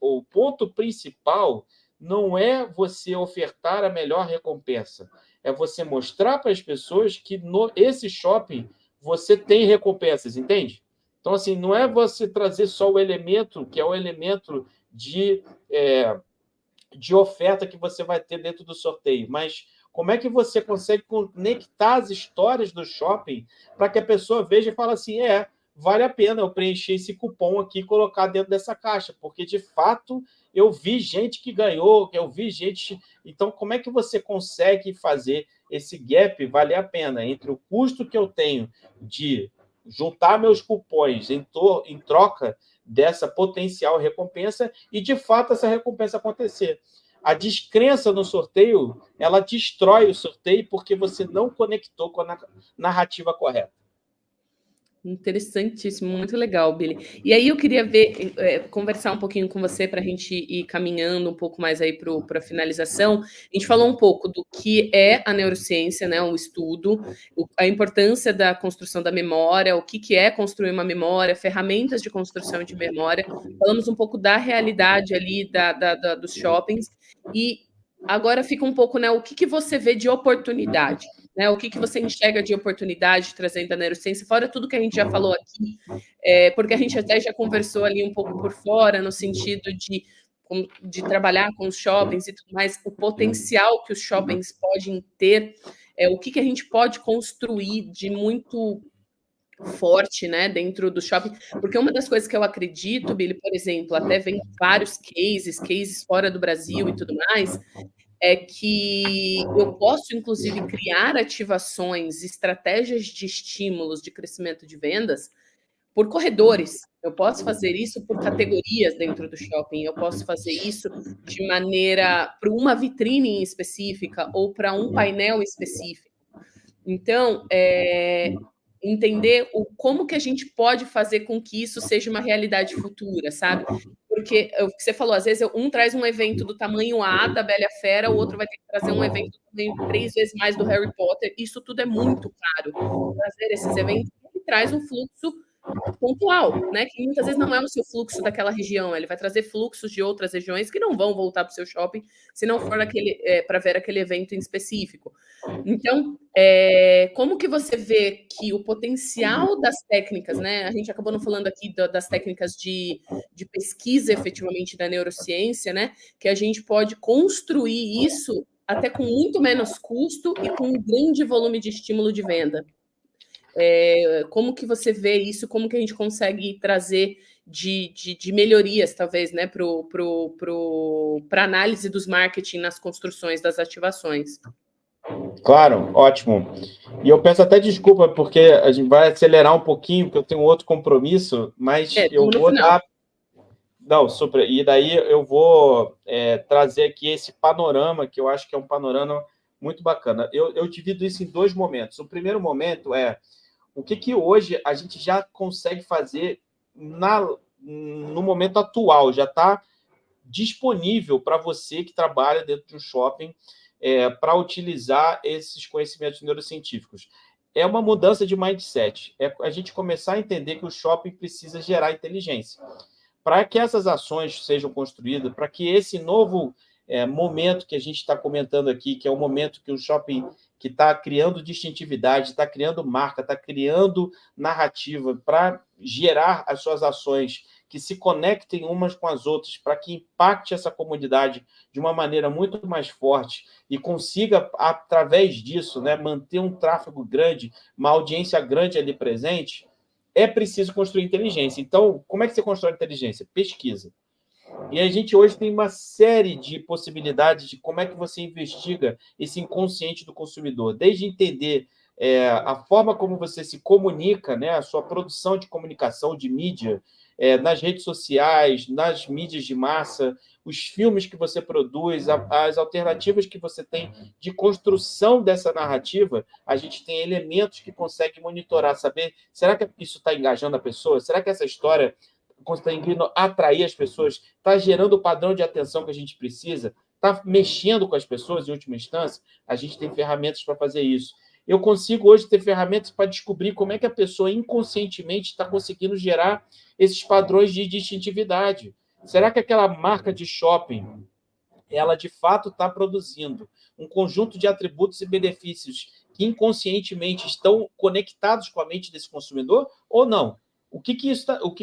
o ponto principal não é você ofertar a melhor recompensa, é você mostrar para as pessoas que esse shopping você tem recompensas, entende? Então, assim, não é você trazer só o elemento, que é o elemento de oferta que você vai ter dentro do sorteio, mas como é que você consegue conectar as histórias do shopping para que a pessoa veja e fale assim, vale a pena eu preencher esse cupom aqui e colocar dentro dessa caixa, porque, de fato, eu vi gente que ganhou, eu vi gente... Então, como é que você consegue fazer esse gap valer a pena entre o custo que eu tenho de juntar meus cupons em troca dessa potencial recompensa e, de fato, essa recompensa acontecer? A descrença no sorteio, ela destrói o sorteio porque você não conectou com a narrativa correta. Interessantíssimo, muito legal, Billy. E aí eu queria conversar um pouquinho com você para a gente ir caminhando um pouco mais aí para a finalização. A gente falou um pouco do que é a neurociência, né, o estudo, a importância da construção da memória, o que é construir uma memória, ferramentas de construção de memória. Falamos um pouco da realidade ali dos shoppings e agora fica um pouco, né, o que você vê de oportunidade. Né, o que você enxerga de oportunidade trazendo a neurociência, fora tudo que a gente já falou aqui, porque a gente até já conversou ali um pouco por fora, no sentido de trabalhar com os shoppings e tudo mais, o potencial que os shoppings podem ter, o que a gente pode construir de muito forte, né, dentro do shopping, porque uma das coisas que eu acredito, Billy, por exemplo, até vem vários cases fora do Brasil e tudo mais, é que eu posso, inclusive, criar ativações, estratégias de estímulos de crescimento de vendas por corredores. Eu posso fazer isso por categorias dentro do shopping, eu posso fazer isso de maneira para uma vitrine específica ou para um painel específico. Então, entender como que a gente pode fazer com que isso seja uma realidade futura, sabe? Porque o que você falou, às vezes um traz um evento do tamanho A da Bela e a Fera, o outro vai ter que trazer um evento do tamanho 3 vezes mais do Harry Potter. Isso tudo é muito caro. Trazer esses eventos traz um fluxo pontual, né? Que muitas vezes não é o seu fluxo daquela região, ele vai trazer fluxos de outras regiões que não vão voltar para o seu shopping se não for para ver aquele evento em específico. Então, como que você vê que o potencial das técnicas, né? A gente acabou não falando aqui das técnicas de pesquisa efetivamente da neurociência, né? Que a gente pode construir isso até com muito menos custo e com um grande volume de estímulo de venda. Como que você vê isso? Como que a gente consegue trazer de melhorias, talvez, né, para análise dos marketing nas construções das ativações? Claro, ótimo. E eu peço até desculpa, porque a gente vai acelerar um pouquinho, porque eu tenho outro compromisso, mas eu vou dar... Não, super. E daí eu vou trazer aqui esse panorama, que eu acho que é um panorama muito bacana. Eu divido isso em 2 momentos. O primeiro momento é o que hoje a gente já consegue fazer no momento atual, já está disponível para você que trabalha dentro de um shopping para utilizar esses conhecimentos neurocientíficos. É uma mudança de mindset, é a gente começar a entender que o shopping precisa gerar inteligência. Para que essas ações sejam construídas, para que esse novo momento que a gente está comentando aqui, que é o momento que o shopping que está criando distintividade, está criando marca, está criando narrativa para gerar as suas ações que se conectem umas com as outras, para que impacte essa comunidade de uma maneira muito mais forte e consiga, através disso, né, manter um tráfego grande, uma audiência grande ali presente, é preciso construir inteligência. Então, como é que você constrói inteligência? Pesquisa. E a gente hoje tem uma série de possibilidades de como é que você investiga esse inconsciente do consumidor, desde entender a forma como você se comunica, né, a sua produção de comunicação, de mídia, nas redes sociais, nas mídias de massa, os filmes que você produz, as alternativas que você tem de construção dessa narrativa, a gente tem elementos que conseguem monitorar, saber, será que isso está engajando a pessoa? Será que essa história conseguindo atrair as pessoas, está gerando o padrão de atenção que a gente precisa, está mexendo com as pessoas em última instância? A gente tem ferramentas para fazer isso. eu consigo hoje ter ferramentas para descobrir como é que a pessoa inconscientemente está conseguindo gerar esses padrões de distintividade. Será que aquela marca de shopping, ela de fato está produzindo um conjunto de atributos e benefícios que inconscientemente estão conectados com a mente desse consumidor ou não?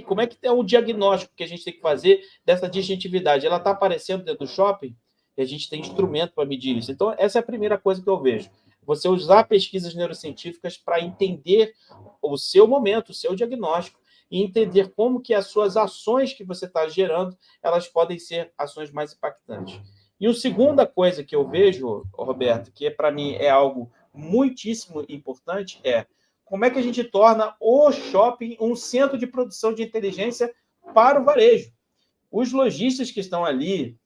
Como é que é o diagnóstico que a gente tem que fazer dessa distintividade? Ela está aparecendo dentro do shopping? E a gente tem instrumento para medir isso. Então, essa é a primeira coisa que eu vejo. Você usar pesquisas neurocientíficas para entender o seu momento, o seu diagnóstico, e entender como que as suas ações que você está gerando, elas podem ser ações mais impactantes. E a segunda coisa que eu vejo, Roberto, que para mim é algo muitíssimo importante, é como é que a gente torna o shopping um centro de produção de inteligência para o varejo. Os lojistas que estão ali,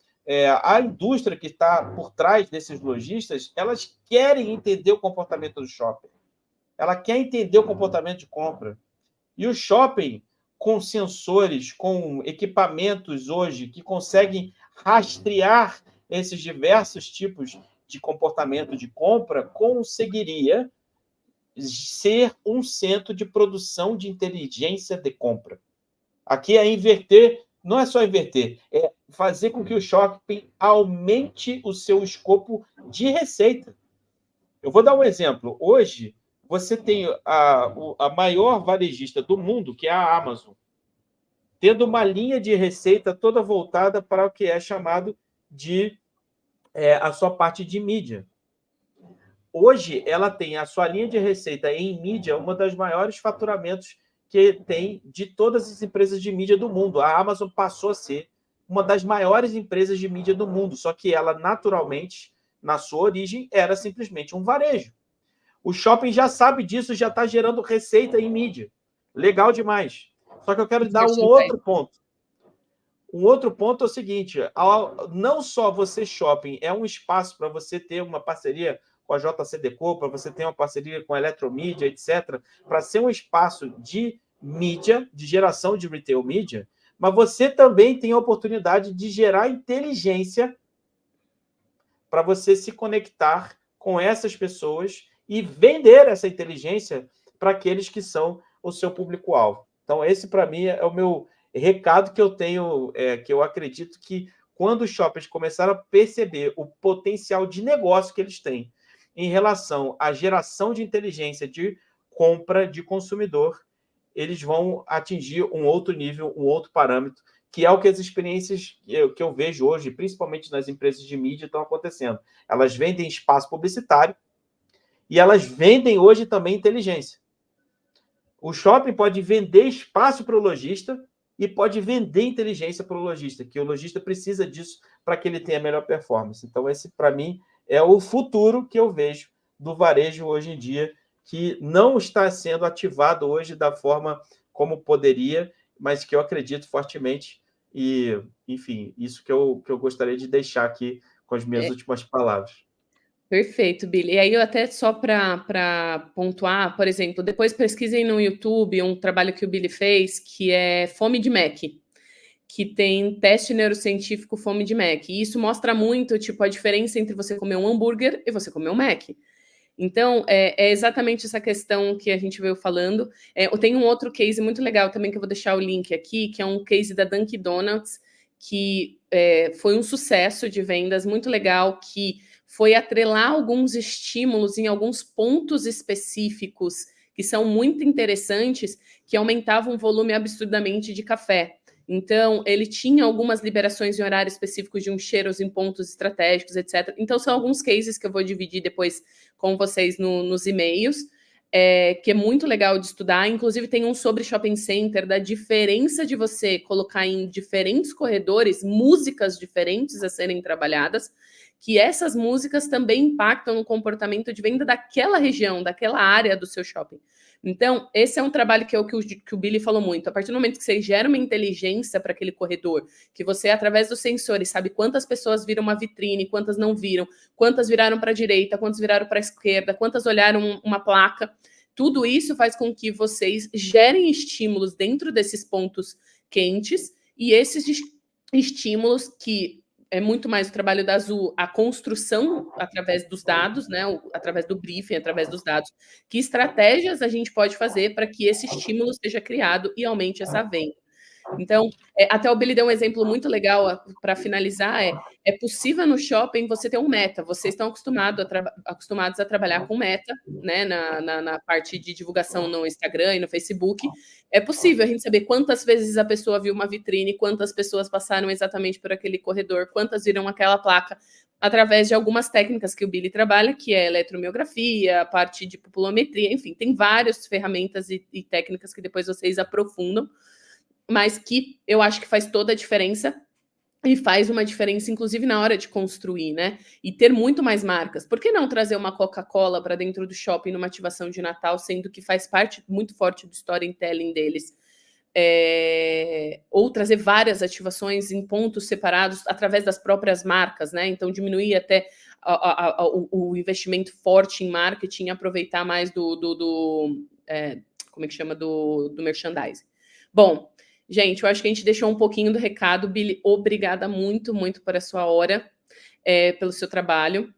a indústria que está por trás desses lojistas, elas querem entender o comportamento do shopping. Ela quer entender o comportamento de compra. E o shopping, com sensores, com equipamentos hoje que conseguem rastrear esses diversos tipos de comportamento de compra, conseguiria ser um centro de produção de inteligência de compra. Aqui é inverter, não é só inverter, é fazer com que o shopping aumente o seu escopo de receita. Eu vou dar um exemplo. Hoje, você tem a maior varejista do mundo, que é a Amazon, tendo uma linha de receita toda voltada para o que é chamado de a sua parte de mídia. Hoje, ela tem a sua linha de receita em mídia, uma das maiores faturamentos que tem de todas as empresas de mídia do mundo. A Amazon passou a ser uma das maiores empresas de mídia do mundo, só que ela, naturalmente, na sua origem, era simplesmente um varejo. O shopping já sabe disso, já está gerando receita em mídia. Legal demais. Só que eu quero dar um outro ponto. Um outro ponto é o seguinte, não só você shopping é um espaço para você ter uma parceria com a JCDecaux, para você ter uma parceria com a Eletromídia, etc., para ser um espaço de mídia, de geração de retail mídia, mas você também tem a oportunidade de gerar inteligência para você se conectar com essas pessoas e vender essa inteligência para aqueles que são o seu público-alvo. Então, esse, para mim, é o meu recado que eu tenho, que eu acredito que quando os shoppings começaram a perceber o potencial de negócio que eles têm em relação à geração de inteligência de compra de consumidor, eles vão atingir um outro nível, um outro parâmetro, que é o que as experiências que eu vejo hoje, principalmente nas empresas de mídia, estão acontecendo. Elas vendem espaço publicitário e elas vendem hoje também inteligência. O shopping pode vender espaço para o lojista e pode vender inteligência para o lojista, que o lojista precisa disso para que ele tenha melhor performance. Então, esse, para mim, é o futuro que eu vejo do varejo hoje em dia, que não está sendo ativado hoje da forma como poderia, mas que eu acredito fortemente. E, enfim, isso que eu gostaria de deixar aqui com as minhas últimas palavras. Perfeito, Billy. E aí, eu até só para pontuar, por exemplo, depois pesquisem no YouTube um trabalho que o Billy fez, que é Fome de Mac, que tem teste neurocientífico Fome de Mac. E isso mostra muito, tipo, a diferença entre você comer um hambúrguer e você comer um Mac. Então, é exatamente essa questão que a gente veio falando. Eu tenho um outro case muito legal também, que eu vou deixar o link aqui, que é um case da Dunkin' Donuts, que foi um sucesso de vendas muito legal, que foi atrelar alguns estímulos em alguns pontos específicos que são muito interessantes, que aumentavam o volume absurdamente de café. Então, ele tinha algumas liberações em horários específicos de uns cheiros em pontos estratégicos, etc. Então, são alguns cases que eu vou dividir depois com vocês nos e-mails, que é muito legal de estudar. Inclusive, tem um sobre shopping center, da diferença de você colocar em diferentes corredores músicas diferentes a serem trabalhadas, que essas músicas também impactam no comportamento de venda daquela região, daquela área do seu shopping. Então, esse é um trabalho que o Billy falou muito. A partir do momento que você gera uma inteligência para aquele corredor, que você, através dos sensores, sabe quantas pessoas viram uma vitrine, quantas não viram, quantas viraram para a direita, quantas viraram para a esquerda, quantas olharam uma placa, tudo isso faz com que vocês gerem estímulos dentro desses pontos quentes, e esses estímulos que é muito mais o trabalho da Azul, a construção através dos dados, né, através do briefing, através dos dados. Que estratégias a gente pode fazer para que esse estímulo seja criado e aumente essa venda? Então, até o Billy deu um exemplo muito legal para finalizar, é possível no shopping você ter um meta, vocês estão acostumados a trabalhar com meta, né, na parte de divulgação no Instagram e no Facebook, é possível a gente saber quantas vezes a pessoa viu uma vitrine, quantas pessoas passaram exatamente por aquele corredor, quantas viram aquela placa, através de algumas técnicas que o Billy trabalha, que é eletromiografia, a parte de pupilometria, enfim, tem várias ferramentas e técnicas que depois vocês aprofundam, mas que eu acho que faz toda a diferença e faz uma diferença, inclusive, na hora de construir, né? E ter muito mais marcas. Por que não trazer uma Coca-Cola para dentro do shopping numa ativação de Natal, sendo que faz parte muito forte do storytelling deles? Ou trazer várias ativações em pontos separados através das próprias marcas, né? Então, diminuir até o investimento forte em marketing e aproveitar mais como é que chama? Do merchandising. Bom, gente, eu acho que a gente deixou um pouquinho do recado. Billy, obrigada muito, muito por a sua hora, pelo seu trabalho.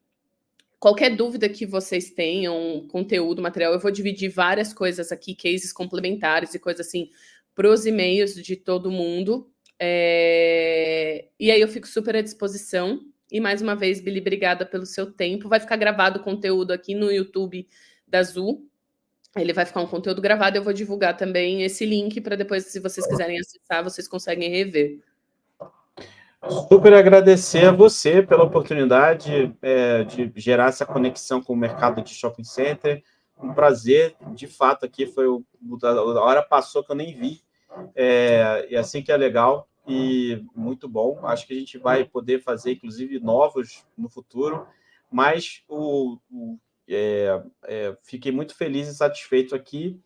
Qualquer dúvida que vocês tenham, conteúdo, material, eu vou dividir várias coisas aqui, cases complementares e coisas assim, para os e-mails de todo mundo. E aí eu fico super à disposição. E mais uma vez, Billy, obrigada pelo seu tempo. Vai ficar gravado o conteúdo aqui no YouTube da Azul. Ele vai ficar um conteúdo gravado, eu vou divulgar também esse link para depois, se vocês quiserem acessar, vocês conseguem rever. Super agradecer a você pela oportunidade de gerar essa conexão com o mercado de shopping center. Um prazer, de fato, aqui foi a hora passou que eu nem vi. E assim que é legal e muito bom. Acho que a gente vai poder fazer, inclusive, novos no futuro, mas fiquei muito feliz e satisfeito aqui.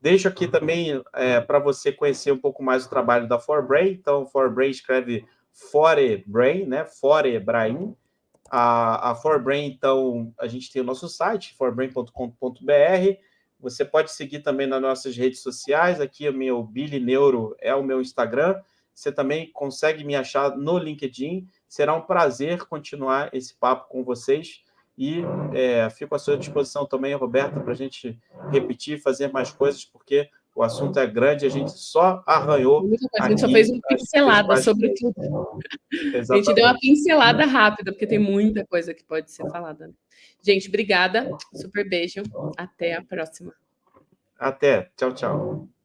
Deixo aqui também para você conhecer um pouco mais o trabalho da ForBrain. Então, ForBrain escreve ForBrain, né? ForBrain. A ForBrain, então, a gente tem o nosso site, forbrain.com.br. Você pode seguir também nas nossas redes sociais. Aqui o meu Billy Neuro é o meu Instagram. Você também consegue me achar no LinkedIn. Será um prazer continuar esse papo com vocês. E fico à sua disposição também, Roberta, para a gente repetir, fazer mais coisas, porque o assunto é grande, a gente só arranhou. A gente só fez uma pincelada sobre tudo. Exatamente. A gente deu uma pincelada rápida, porque tem muita coisa que pode ser falada. Gente, obrigada. Super beijo. Até a próxima. Até. Tchau, tchau.